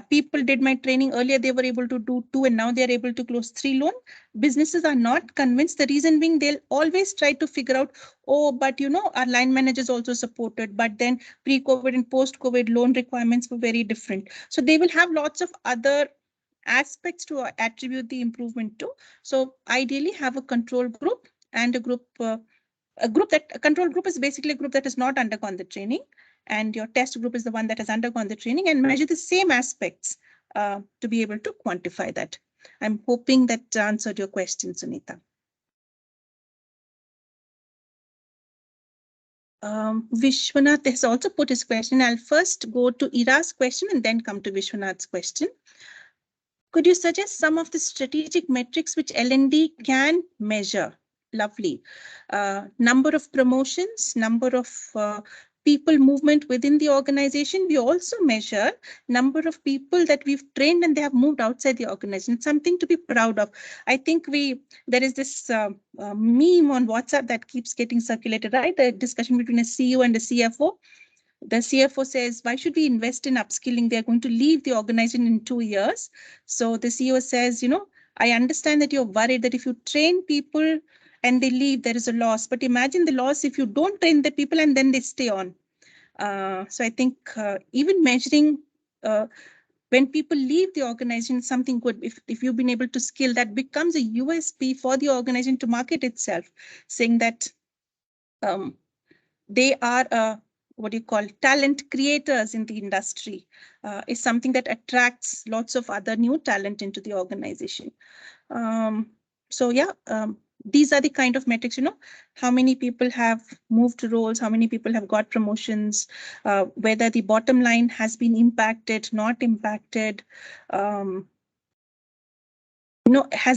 people did my training earlier, they were able to do 2 and now they're able to close 3 loan, businesses are not convinced. The reason being, they'll always try to figure out, oh, but our line managers also supported, but then pre-COVID and post-COVID loan requirements were very different. So they will have lots of other aspects to attribute the improvement to. So ideally have a control group and a control group is basically a group that has not undergone the training, and your test group is the one that has undergone the training, and measure the same aspects to be able to quantify that. I'm hoping that answered your question, Sunita. Vishwanath has also put his question. I'll first go to Ira's question and then come to Vishwanath's question. Could you suggest some of the strategic metrics which L&D can measure? Lovely. Number of promotions, number of people movement within the organization. We also measure number of people that we've trained and they have moved outside the organization. It's something to be proud of. I think there is this meme on WhatsApp that keeps getting circulated, right? The discussion between a CEO and a CFO. The CFO says, why should we invest in upskilling? They're going to leave the organization in 2 years. So the CEO says, I understand that you're worried that if you train people and they leave, there is a loss. But imagine the loss if you don't train the people and then they stay on. So I think even measuring when people leave the organization, something good. If you've been able to skill, that becomes a USP for the organization to market itself, saying that they are talent creators in the industry, is something that attracts lots of other new talent into the organization. These are the kind of metrics, how many people have moved roles, how many people have got promotions, whether the bottom line has been impacted, not impacted, has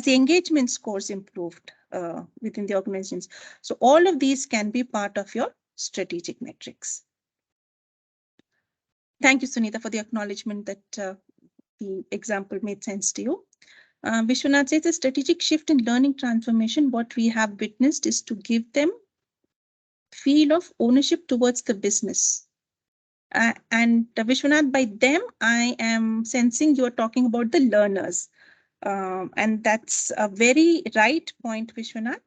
the engagement scores improved within the organizations. So all of these can be part of your strategic metrics. Thank you, Sunita, for the acknowledgement that the example made sense to you. Vishwanath says the strategic shift in learning transformation, what we have witnessed is to give them feel of ownership towards the business. And Vishwanath, by them, I am sensing you're talking about the learners. And that's a very right point, Vishwanath.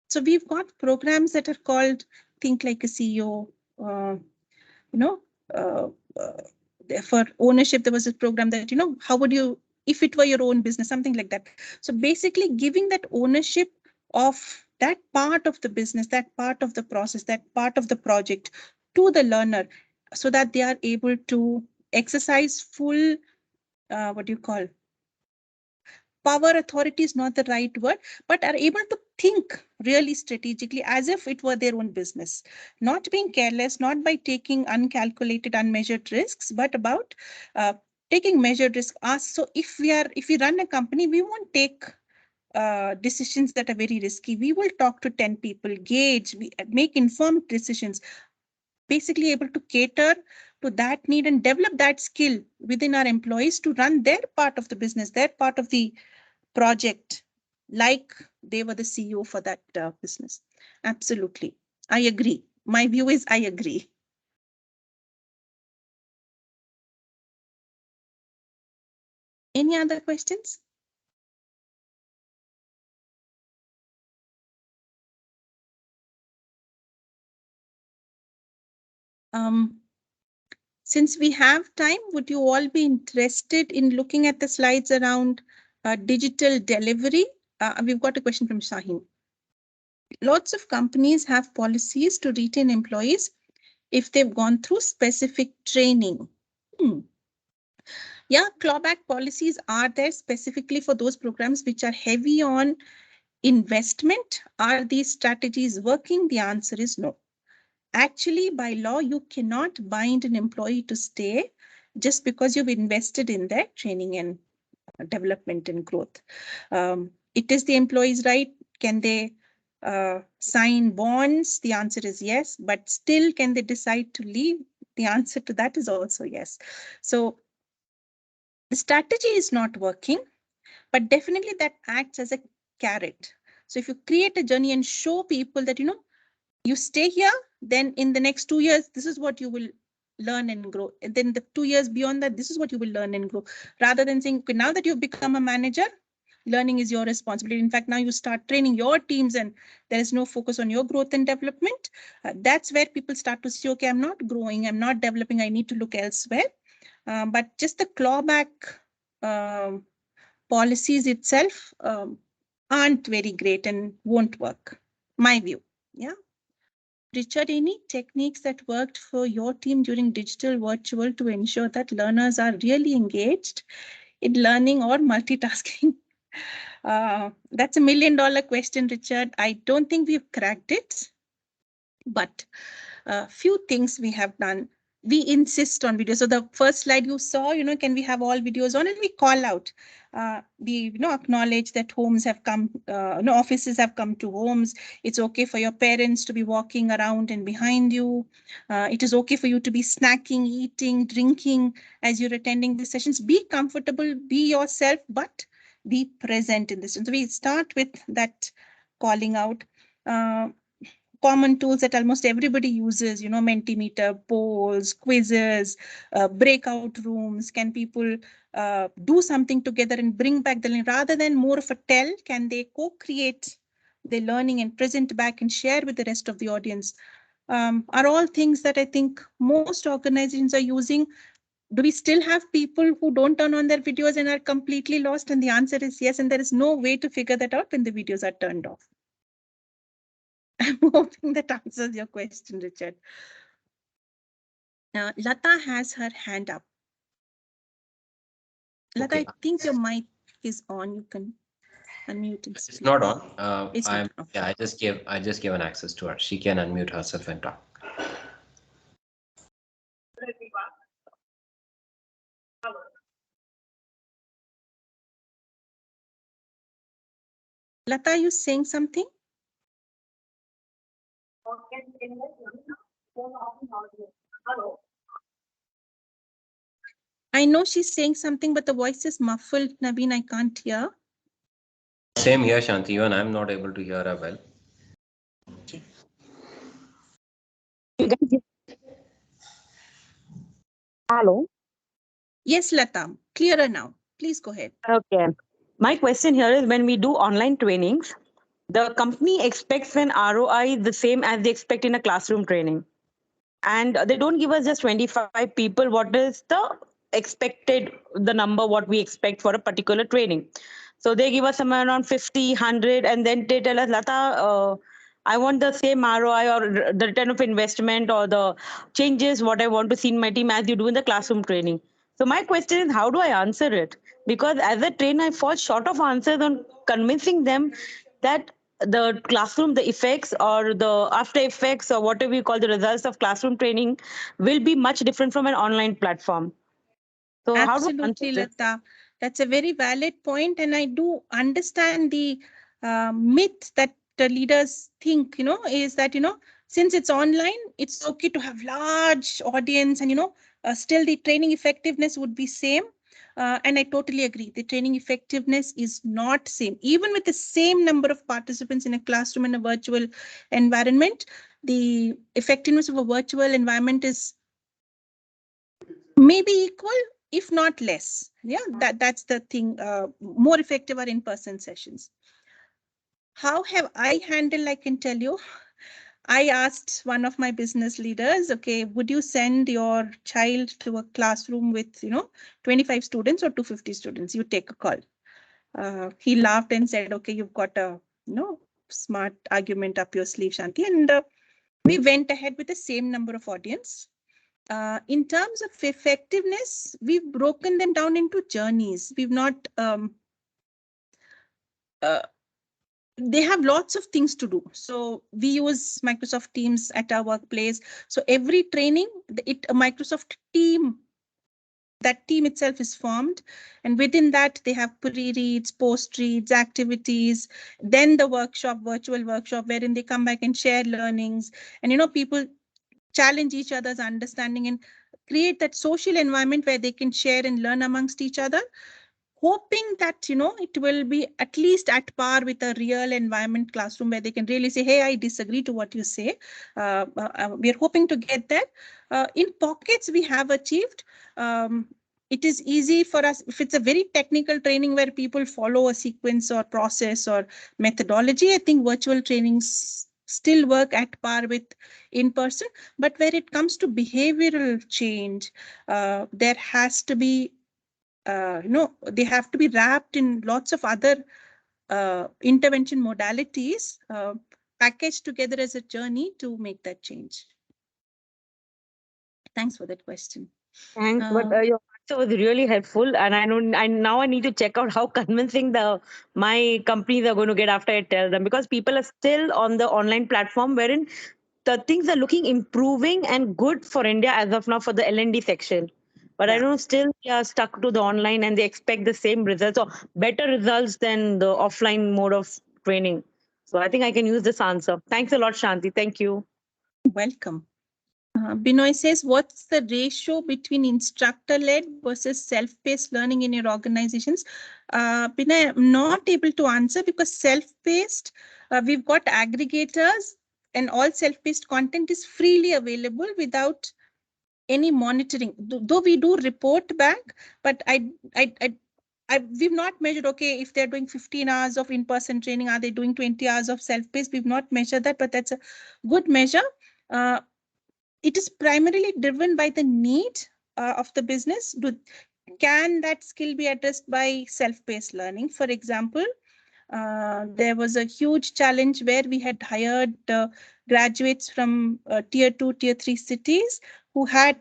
So we've got programs that are called Think Like a CEO, for ownership. There was a program that, how would you, if it were your own business, something like that. So basically giving that ownership of that part of the business, that part of the process, that part of the project to the learner, so that they are able to exercise full, power authority is not the right word, but are able to think really strategically as if it were their own business, not being careless, not by taking uncalculated, unmeasured risks, but about taking measured risk. So if we run a company, we won't take decisions that are very risky. We will talk to 10 people, gauge, make informed decisions, basically able to cater to that need and develop that skill within our employees to run their part of the business, their part of the project, like they were the CEO for that business. Absolutely. I agree. My view is I agree. Any other questions? Since we have time, would you all be interested in looking at the slides around digital delivery? We've got a question from Shaheen. Lots of companies have policies to retain employees if they've gone through specific training. Yeah, clawback policies are there specifically for those programs which are heavy on investment. Are these strategies working? The answer is no. Actually, by law, you cannot bind an employee to stay just because you've invested in their training and development and growth. It is the employee's right. Can they sign bonds? The answer is yes, but still, can they decide to leave? The answer to that is also yes. So the strategy is not working, but definitely that acts as a carrot. So if you create a journey and show people that, you stay here, then in the next 2 years, this is what you will learn and grow. And then the 2 years beyond that, this is what you will learn and grow. Rather than saying, okay, now that you've become a manager, learning is your responsibility. In fact, now you start training your teams and there is no focus on your growth and development. That's where people start to see, okay, I'm not growing, I'm not developing, I need to look elsewhere. But just the clawback policies itself aren't very great and won't work, my view. Yeah. Richard, any techniques that worked for your team during digital virtual to ensure that learners are really engaged in learning or multitasking? That's $1 million question, Richard. I don't think we've cracked it, but a few things we have done. We insist on video. So the first slide you saw, can we have all videos on? And we call out. We acknowledge that homes have come, offices have come to homes. It's okay for your parents to be walking around and behind you. It is okay for you to be snacking, eating, drinking as you're attending the sessions. Be comfortable, be yourself, but be present in this. And so we start with that calling out. Common tools that almost everybody uses, Mentimeter, polls, quizzes, breakout rooms. Can people do something together and bring back the learning rather than more of a tell? Can they co-create the learning and present back and share with the rest of the audience? Are all things that I think most organizations are using. Do we still have people who don't turn on their videos and are completely lost? And the answer is yes. And there is no way to figure that out when the videos are turned off. I'm hoping that answers your question, Richard. Lata has her hand up. Lata, Okay. I think your mic is on. You can unmute and speak. It's not on. It's not on. Yeah, I just gave an access to her. She can unmute herself and talk. Lata, are you saying something? I know she's saying something, but the voice is muffled. Naveen, I can't hear. Same here, Shanti. Even I'm not able to hear her well. Okay. Hello. Yes, Lata, clearer now. Please go ahead. Okay. My question here is, when we do online trainings, the company expects an ROI the same as they expect in a classroom training. And they don't give us just 25 people. What is the number what we expect for a particular training? So they give us somewhere around 50, 100, and then they tell us, Lata, I want the same ROI or the return of investment or the changes what I want to see in my team as you do in the classroom training. So my question is, how do I answer it? Because as a trainer, I fall short of answers on convincing them that the classroom, the effects or the after effects or whatever you call the results of classroom training will be much different from an online platform. So absolutely, Lata. That's a very valid point, and I do understand the myth that the leaders think, is that, since it's online, it's okay to have large audience, and still the training effectiveness would be same. And I totally agree. The training effectiveness is not same. Even with the same number of participants in a classroom and a virtual environment, the effectiveness of a virtual environment is maybe equal, if not less. Yeah, that's the thing. More effective are in-person sessions. How have I handled? I can tell you. I asked one of my business leaders, okay, would you send your child to a classroom with, 25 students or 250 students? You take a call. He laughed and said, okay, you've got a, smart argument up your sleeve, Shanti. And we went ahead with the same number of audience. In terms of effectiveness, we've broken them down into journeys. We've not they have lots of things to do. So we use Microsoft Teams at our workplace. So every training, a Microsoft team, that team itself is formed, and within that they have pre-reads, post-reads, activities, then the workshop, virtual workshop, wherein they come back and share learnings, and people challenge each other's understanding and create that social environment where they can share and learn amongst each other, hoping that it will be at least at par with a real environment classroom where they can really say, hey, I disagree to what you say. We are hoping to get that. In pockets we have achieved. It is easy for us if it's a very technical training where people follow a sequence or process or methodology. I think virtual trainings still work at par with in person, but where it comes to behavioral change, there has to be they have to be wrapped in lots of other intervention modalities, packaged together as a journey to make that change. Thanks for that question. Thanks, but your answer was really helpful, and now I need to check out how convincing my companies are going to get after I tell them, because people are still on the online platform wherein the things are looking improving and good for India as of now for the L&D section. But I know still they are stuck to the online and they expect the same results or better results than the offline mode of training. So I think I can use this answer. Thanks a lot, Shanti. Thank you. Welcome. Binoy says, what's the ratio between instructor-led versus self-paced learning in your organizations? Binoy, I'm not able to answer because self-paced, we've got aggregators and all self-paced content is freely available without any monitoring. Though we do report back, but we've not measured, okay, if they're doing 15 hours of in-person training, are they doing 20 hours of self-paced? We've not measured that, but that's a good measure. It is primarily driven by the need of the business. Can that skill be addressed by self-paced learning? For example, there was a huge challenge where we had hired graduates from tier 2, tier 3 cities who had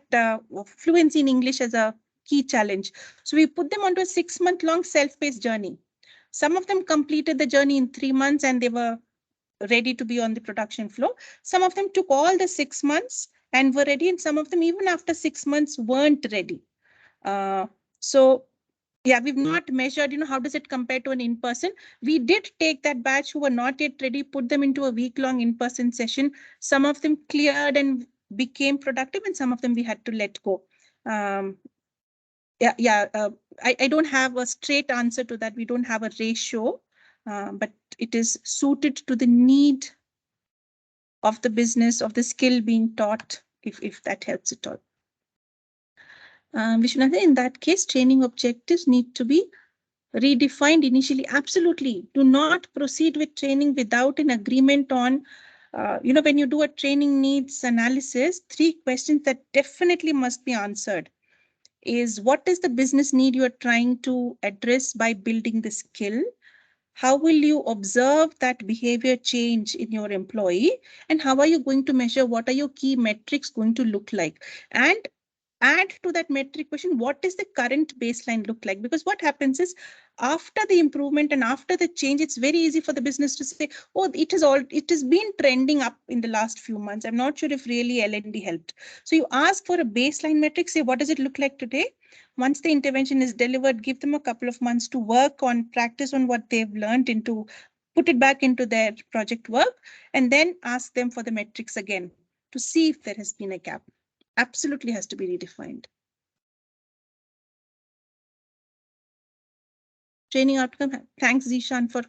fluency in English as a key challenge. So we put them onto a 6-month-long self-paced journey. Some of them completed the journey in 3 months and they were ready to be on the production floor. Some of them took all the 6 months and were ready, and some of them even after 6 months weren't ready. So yeah, we've not measured, how does it compare to an in-person? We did take that batch who were not yet ready, put them into a week-long in-person session. Some of them cleared and became productive, and some of them we had to let go. I don't have a straight answer to that. We don't have a ratio, but it is suited to the need of the business, of the skill being taught, if that helps at all. Vishwanath, in that case, training objectives need to be redefined initially. Absolutely. Do not proceed with training without an agreement on, when you do a training needs analysis, 3 questions that definitely must be answered is, what is the business need you are trying to address by building the skill? How will you observe that behavior change in your employee? And how are you going to measure? What are your key metrics going to look like? And add to that metric question, what is the current baseline look like? Because what happens is, after the improvement and after the change, it's very easy for the business to say, oh, it has been trending up in the last few months. I'm not sure if really L&D helped. So you ask for a baseline metric, say, what does it look like today? Once the intervention is delivered, give them a couple of months to work on, practice on what they've learned, into put it back into their project work, and then ask them for the metrics again to see if there has been a gap. Absolutely has to be redefined. Training outcome. Thanks, Zishan, for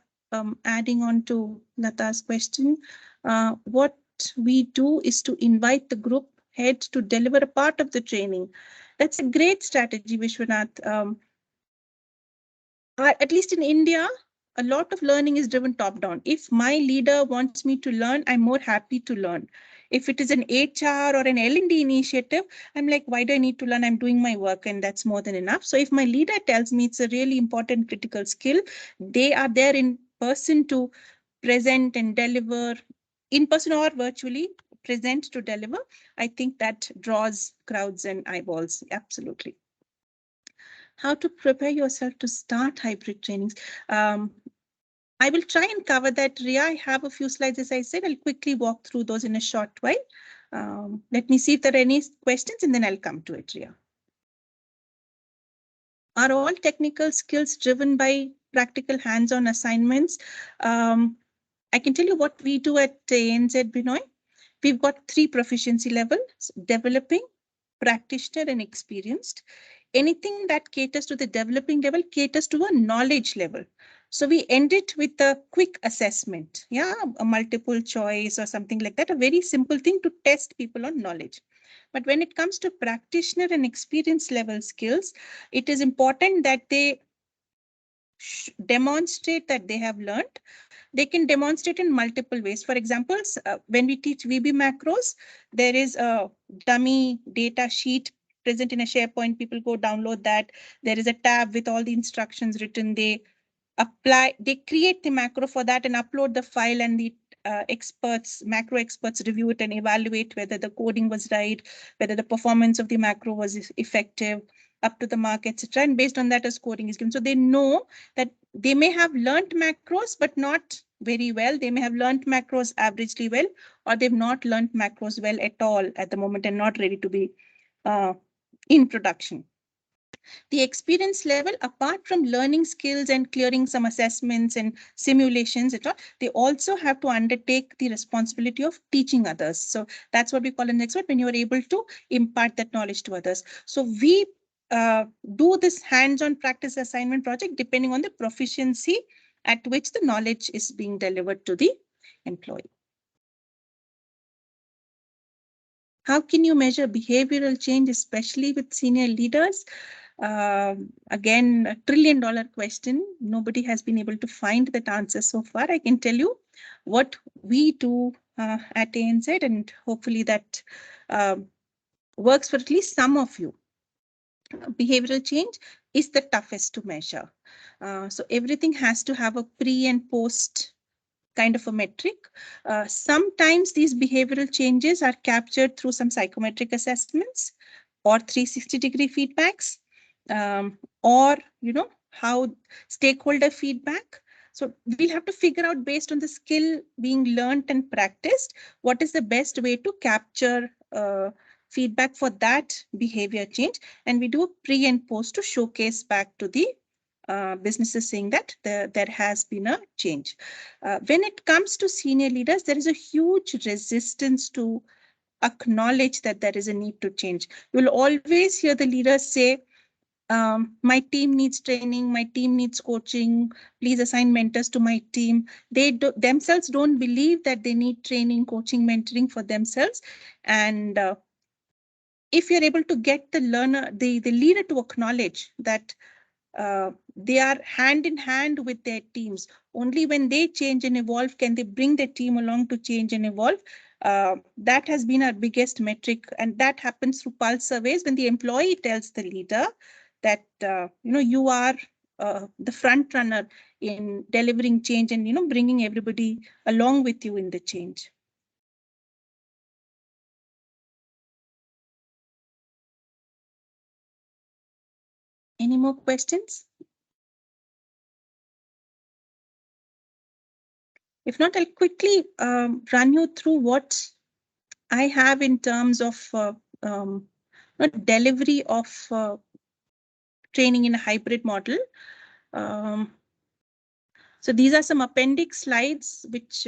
adding on to Lata's question. What we do is to invite the group head to deliver a part of the training. That's a great strategy, Vishwanath. At least in India, a lot of learning is driven top down. If my leader wants me to learn, I'm more happy to learn. If it is an HR or an L&D initiative, I'm like, why do I need to learn? I'm doing my work and that's more than enough. So if my leader tells me it's a really important critical skill, they are there in person to present and deliver, in person or virtually, present to deliver. I think that draws crowds and eyeballs. Absolutely. How to prepare yourself to start hybrid trainings. I will try and cover that, Ria. I have a few slides, as I said. I'll quickly walk through those in a short while. Let me see if there are any questions, and then I'll come to it, Ria. Are all technical skills driven by practical hands-on assignments? I can tell you what we do at ANZ, Binoy. We've got 3 proficiency levels: developing, practitioner, and experienced. Anything that caters to the developing level caters to a knowledge level. So we end it with a quick assessment, a multiple choice or something like that, a very simple thing to test people on knowledge. But when it comes to practitioner and experience level skills, it is important that they demonstrate that they have learned. They can demonstrate in multiple ways. For example, when we teach VB macros, there is a dummy data sheet present in a SharePoint. People go download that. There is a tab with all the instructions written. They create the macro for that and upload the file, and the macro experts review it and evaluate whether the coding was right, whether the performance of the macro was effective, up to the mark, etc. And based on that, a scoring is given. So they know that they may have learned macros, but not very well. They may have learned macros averagely well, or they've not learned macros well at all at the moment and not ready to be in production. The experience level, apart from learning skills and clearing some assessments and simulations, etc., they also have to undertake the responsibility of teaching others. So that's what we call an expert, when you're able to impart that knowledge to others. So we do this hands-on practice assignment project depending on the proficiency at which the knowledge is being delivered to the employee. How can you measure behavioral change, especially with senior leaders? Again, a $1 trillion question. Nobody has been able to find that answer so far. I can tell you what we do at ANZ, and hopefully that works for at least some of you. Behavioral change is the toughest to measure. So everything has to have a pre and post kind of a metric. Sometimes these behavioral changes are captured through some psychometric assessments or 360-degree feedbacks, or how stakeholder feedback. So we'll have to figure out, based on the skill being learned and practiced, what is the best way to capture feedback for that behavior change. And we do a pre and post to showcase back to the businesses, saying that there has been a change. When it comes to senior leaders, there is a huge resistance to acknowledge that there is a need to change. You'll always hear the leaders say, my team needs training, my team needs coaching, please assign mentors to my team. They themselves don't believe that they need training, coaching, mentoring for themselves. And if you're able to get the leader to acknowledge that they are hand in hand with their teams, only when they change and evolve can they bring their team along to change and evolve. That has been our biggest metric, and that happens through pulse surveys, when the employee tells the leader that you are the front runner in delivering change and bringing everybody along with you in the change. Any more questions? If not, I'll quickly run you through what I have in terms of delivery of training in a hybrid model. So these are some appendix slides, which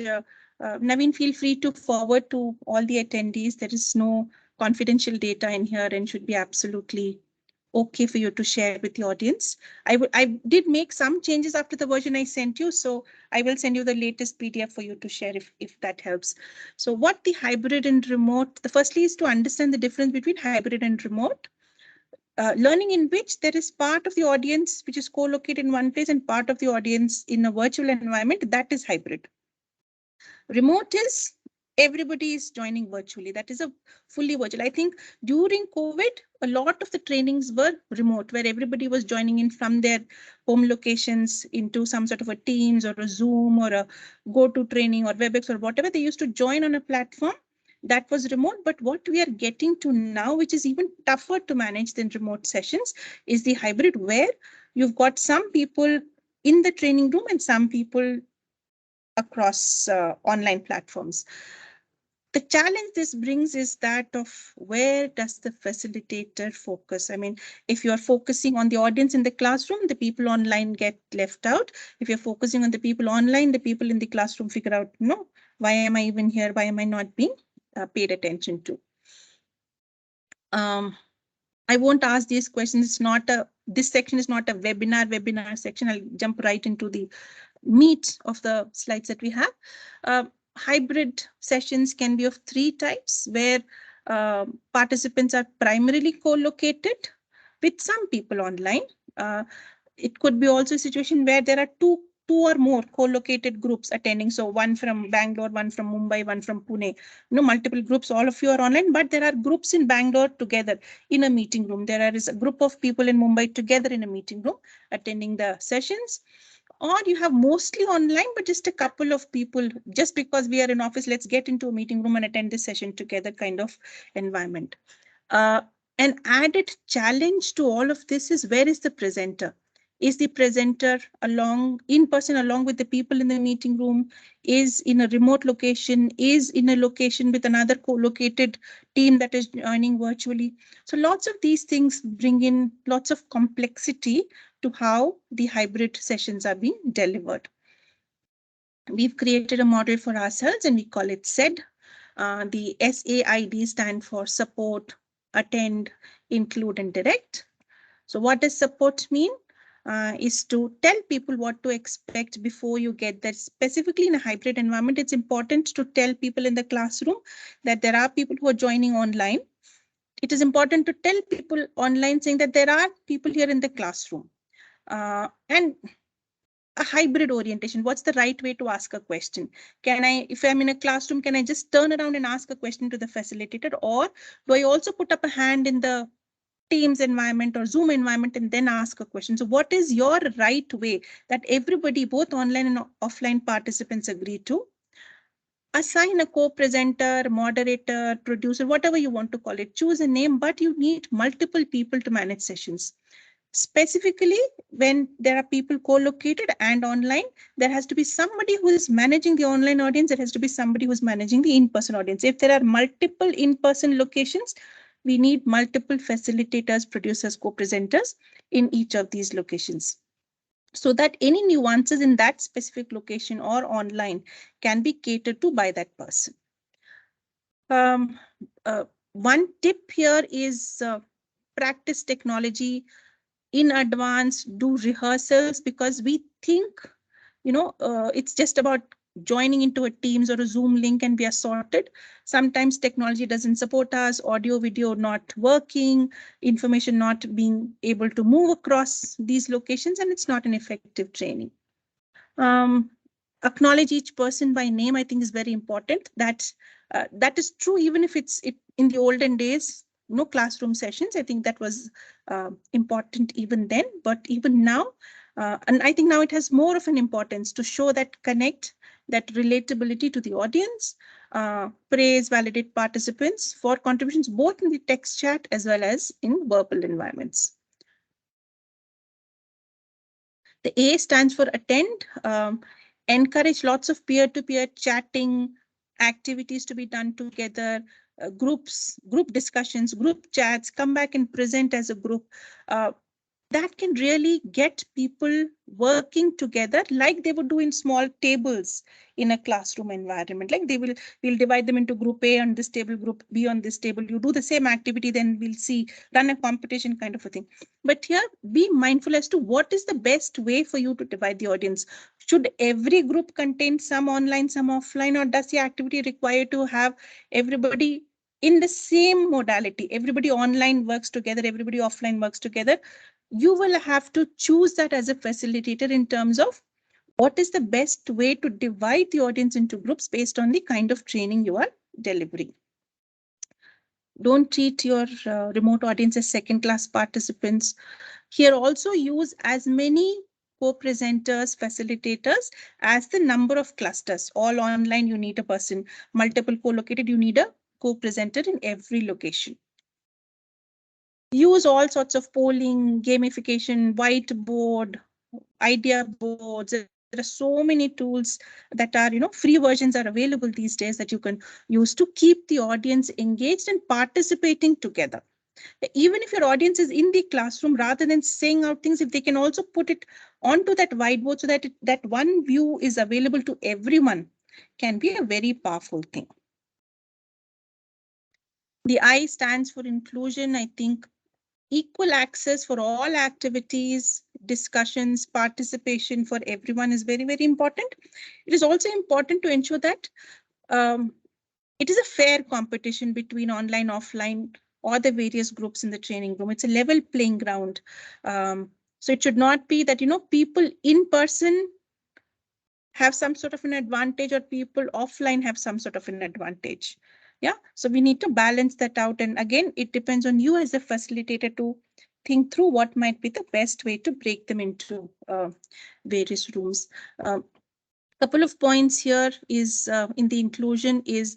Naveen, feel free to forward to all the attendees. There is no confidential data in here and should be absolutely okay for you to share with the audience. I did make some changes after the version I sent you, so I will send you the latest PDF for you to share if that helps. So what the hybrid and remote, the firstly is to understand the difference between hybrid and remote. Learning in which there is part of the audience which is co-located in one place and part of the audience in a virtual environment, that is hybrid. Remote is everybody is joining virtually. That is a fully virtual. I think during COVID, a lot of the trainings were remote, where everybody was joining in from their home locations into some sort of a Teams or a Zoom or a GoTo training or WebEx or whatever they used to join on a platform. That was remote. But what we are getting to now, which is even tougher to manage than remote sessions, is the hybrid, where you've got some people in the training room and some people across online platforms. The challenge this brings is that of where does the facilitator focus? I mean, if you're focusing on the audience in the classroom, the people online get left out. If you're focusing on the people online, the people in the classroom figure out, no, why am I even here? Why am I not being paid attention to? I won't ask these questions. It's not this section is not a webinar section. I'll jump right into the meat of the slides that we have. Hybrid sessions can be of 3 types, where participants are primarily co-located with some people online. It could be also a situation where there are two or more co-located groups attending. So one from Bangalore, one from Mumbai, one from Pune. Multiple groups, all of you are online, but there are groups in Bangalore together in a meeting room. There is a group of people in Mumbai together in a meeting room attending the sessions. Or you have mostly online, but just a couple of people, just because we are in office, let's get into a meeting room and attend this session together kind of environment. An added challenge to all of this is, where is the presenter? Is the presenter in person along with the people in the meeting room, is in a remote location, is in a location with another co-located team that is joining virtually? So lots of these things bring in lots of complexity to how the hybrid sessions are being delivered. We've created a model for ourselves and we call it SAID. The SAID stand for support, attend, include, and direct. So what does support mean? Is to tell people what to expect before you get there. Specifically in a hybrid environment, it's important to tell people in the classroom that there are people who are joining online. It is important to tell people online saying that there are people here in the classroom. And a hybrid orientation. What's the right way to ask a question? If I'm in a classroom, can I just turn around and ask a question to the facilitator? Or do I also put up a hand in the Teams environment or Zoom environment and then ask a question? So what is your right way that everybody, both online and offline participants, agree to? Assign a co-presenter, moderator, producer, whatever you want to call it. Choose a name, but you need multiple people to manage sessions. Specifically, when there are people co-located and online, there has to be somebody who is managing the online audience. There has to be somebody who's managing the in-person audience. If there are multiple in-person locations, we need multiple facilitators, producers, co-presenters in each of these locations, so that any nuances in that specific location or online can be catered to by that person. One tip here is practice technology in advance, do rehearsals, because we think, it's just about joining into a Teams or a Zoom link and we are sorted. Sometimes technology doesn't support us, audio, video not working, information not being able to move across these locations, and it's not an effective training. Acknowledge each person by name, I think, is very important. That is true even if it's in the olden days, no classroom sessions. I think that was important even then, but even now, and I think now it has more of an importance to show that connect, that relatability to the audience, praise, validate participants for contributions both in the text chat as well as in verbal environments. The A stands for attend. Encourage lots of peer-to-peer chatting activities to be done together, group discussions, group chats, come back and present as a group. That can really get people working together like they would do in small tables in a classroom environment. Like we'll divide them into group A on this table, group B on this table. You do the same activity, then we'll run a competition kind of a thing. But here, be mindful as to what is the best way for you to divide the audience. Should every group contain some online, some offline, or does the activity require to have everybody in the same modality? Everybody online works together, everybody offline works together. You will have to choose that as a facilitator in terms of what is the best way to divide the audience into groups based on the kind of training you are delivering. Don't treat your remote audience as second-class participants. Here also use as many co-presenters, facilitators as the number of clusters. All online, you need a person. Multiple co-located, you need a co-presenter in every location. Use all sorts of polling, gamification, whiteboard, idea boards, There are so many tools that are, free versions are available these days that you can use to keep the audience engaged and participating together. Even if your audience is in the classroom, rather than saying out things, if they can also put it onto that whiteboard so that that one view is available to everyone, can be a very powerful thing. The I stands for inclusion. I think equal access for all activities, discussions, participation for everyone is very, very important. It is also important to ensure that it is a fair competition between online, offline, or the various groups in the training room. It's a level playing ground. So it should not be that, people in person have some sort of an advantage or people offline have some sort of an advantage. Yeah, so we need to balance that out. And again, it depends on you as a facilitator to think through what might be the best way to break them into various rooms. Couple of points here is in the inclusion is,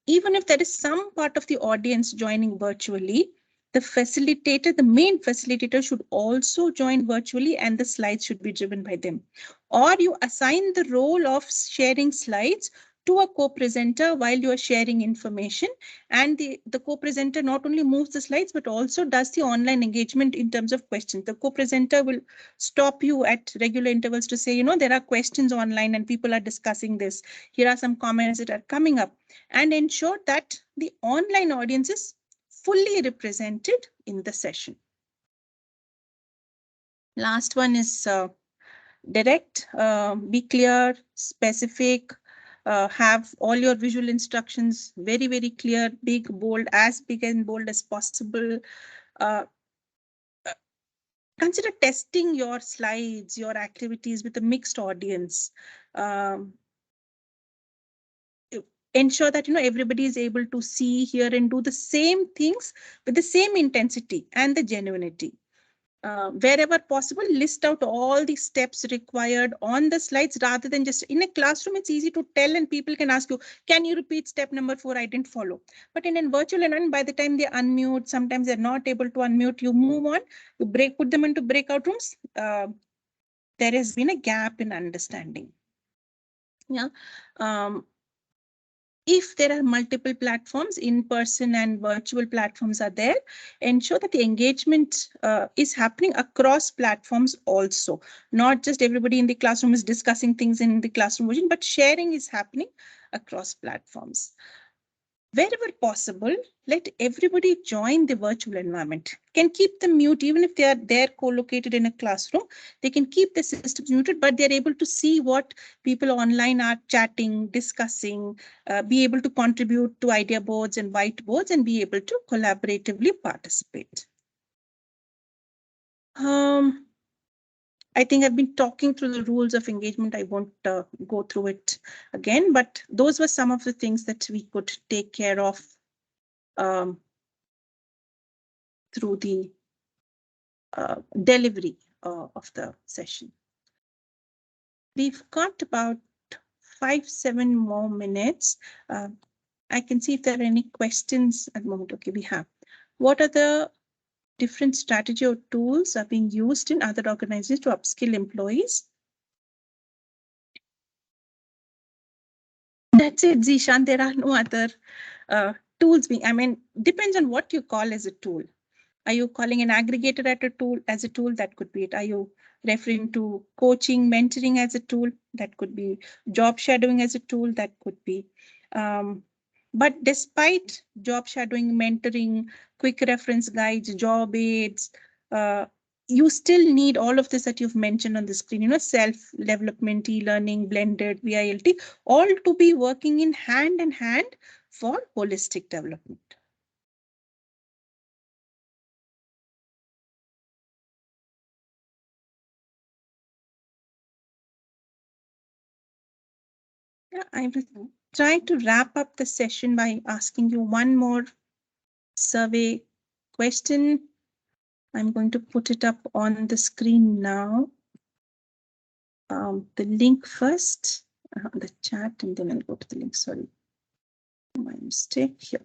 even if there is some part of the audience joining virtually, the main facilitator should also join virtually and the slides should be driven by them. Or you assign the role of sharing slides to a co-presenter while you are sharing information, and the co-presenter not only moves the slides but also does the online engagement in terms of questions. The co-presenter will stop you at regular intervals to say, there are questions online and people are discussing this. Here are some comments that are coming up, and ensure that the online audience is fully represented in the session. Last one is direct, be clear, specific, have all your visual instructions very, very clear, big, bold, as big and bold as possible. Consider testing your slides, your activities with a mixed audience. Ensure that everybody is able to see, hear, and do the same things with the same intensity and the genuinity. Wherever possible, list out all the steps required on the slides rather than just in a classroom. It's easy to tell and people can ask you, can you repeat step number 4? I didn't follow. But in a virtual environment, by the time they unmute, sometimes they're not able to unmute, you move on, you put them into breakout rooms. There has been a gap in understanding. Yeah. If there are multiple platforms, in-person and virtual platforms are there, ensure that the engagement is happening across platforms also. Not just everybody in the classroom is discussing things in the classroom version, but sharing is happening across platforms. Wherever possible, let everybody join the virtual environment. Can keep them mute even if they are there co-located in a classroom. They can keep the systems muted, but they're able to see what people online are chatting, discussing, be able to contribute to idea boards and whiteboards, and be able to collaboratively participate. I think I've been talking through the rules of engagement. I won't go through it again, but those were some of the things that we could take care of through the delivery of the session. We've got about 5-7 more minutes. I can see if there are any questions at the moment. Okay, we have. What are the different strategy or tools are being used in other organizations to upskill employees? That's it, Zishan. There are no other tools being, depends on what you call as a tool. Are you calling an aggregator at a tool as a tool? That could be it. Are you referring to coaching, mentoring as a tool? That could be job shadowing as a tool. That could be. But despite job shadowing, mentoring, quick reference guides, job aids, you still need all of this that you've mentioned on the screen, self-development, e-learning, blended, VILT, all to be working in hand for holistic development. Yeah, I will try to wrap up the session by asking you one more survey question. I'm going to put it up on the screen now. The link first, the chat, and then I'll go to the link. Sorry, my mistake here.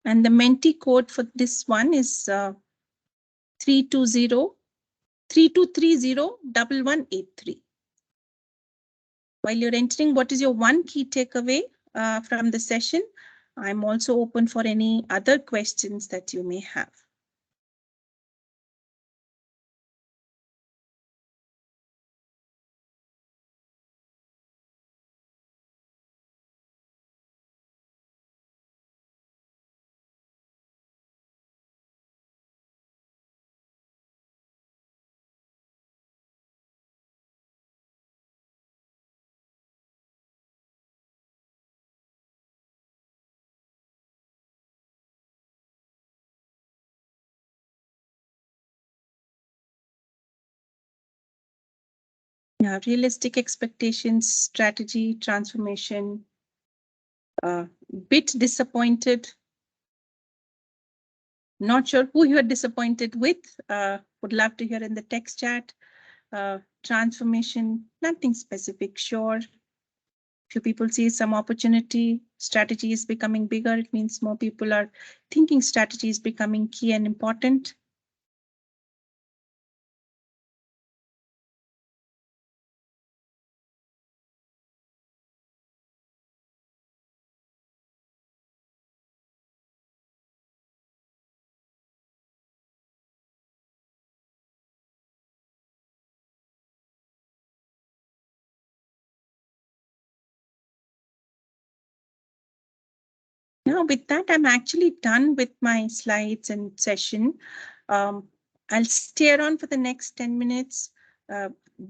And the Menti code for this one is 3230-3230-1183. While you're entering, what is your one key takeaway from the session? I'm also open for any other questions that you may have. Yeah, realistic expectations, strategy, transformation, bit disappointed. Not sure who you are disappointed with. Would love to hear in the text chat. Transformation, nothing specific, sure. Few people see some opportunity, strategy is becoming bigger. It means more people are thinking strategy is becoming key and important. Now, with that, I'm actually done with my slides and session. I'll stay on for the next 10 minutes.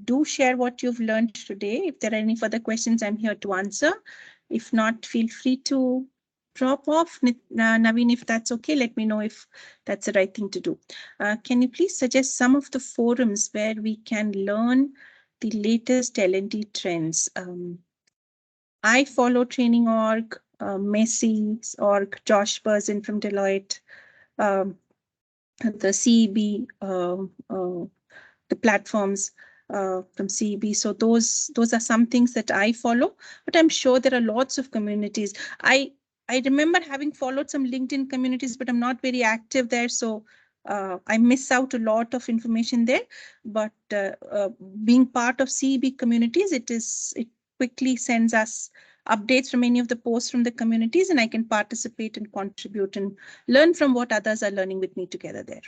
Do share what you've learned today. If there are any further questions, I'm here to answer. If not, feel free to drop off. Naveen, if that's okay, let me know if that's the right thing to do. Can you please suggest some of the forums where we can learn the latest L&D trends? I follow Training.org, Macy's org, Josh Berzin from Deloitte, the CEB, the platforms from CEB. So those are some things that I follow, but I'm sure there are lots of communities. I remember having followed some LinkedIn communities, but I'm not very active there. So I miss out a lot of information there. But being part of CEB communities, it quickly sends us updates from any of the posts from the communities, and I can participate and contribute and learn from what others are learning with me together there.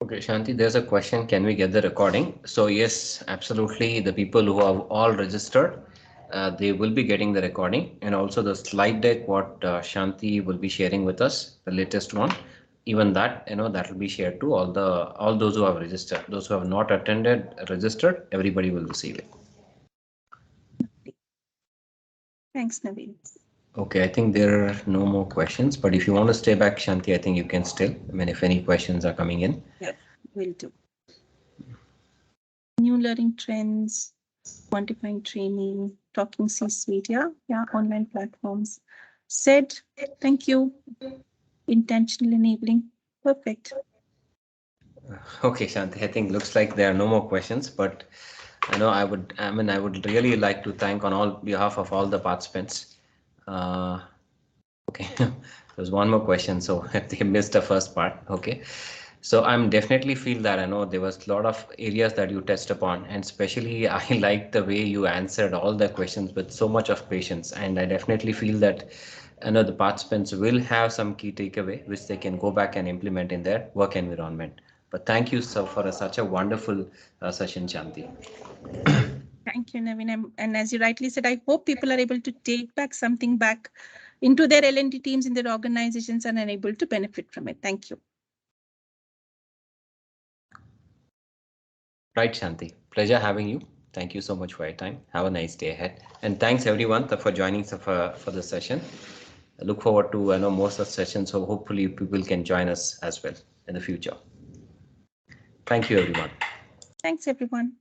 Okay, Shanti, there's a question. Can we get the recording? So yes, absolutely. The people who have all registered, they will be getting the recording, and also the slide deck what Shanti will be sharing with us, the latest one. Even that, that will be shared to all those who have registered. Those who have not attended, registered, everybody will receive it. Thanks, Naveen. Okay, I think there are no more questions, but if you want to stay back, Shanti, I think you can still. I mean, if any questions are coming in. Yeah, will do. New learning trends, quantifying training, talking C-suite, yeah, online platforms. Said, thank you. Intentional enabling, perfect. Okay, Shanti, I think looks like there are no more questions, but I would really like to thank on all behalf of all the participants. Okay, there's one more question, so they missed the first part. Okay, so I'm definitely feel that I know there was a lot of areas that you touched upon, and especially I like the way you answered all the questions with so much of patience, and I definitely feel that the participants will have some key takeaway which they can go back and implement in their work environment. But thank you so for such a wonderful session, Shanti. Thank you, Naveen. And as you rightly said, I hope people are able to take back something back into their L&D teams in their organizations and are able to benefit from it. Thank you. Right, Shanti. Pleasure having you. Thank you so much for your time. Have a nice day ahead. And thanks everyone for joining for the session. I look forward to more such sessions, so hopefully people can join us as well in the future. Thank you, everyone. Thanks, everyone.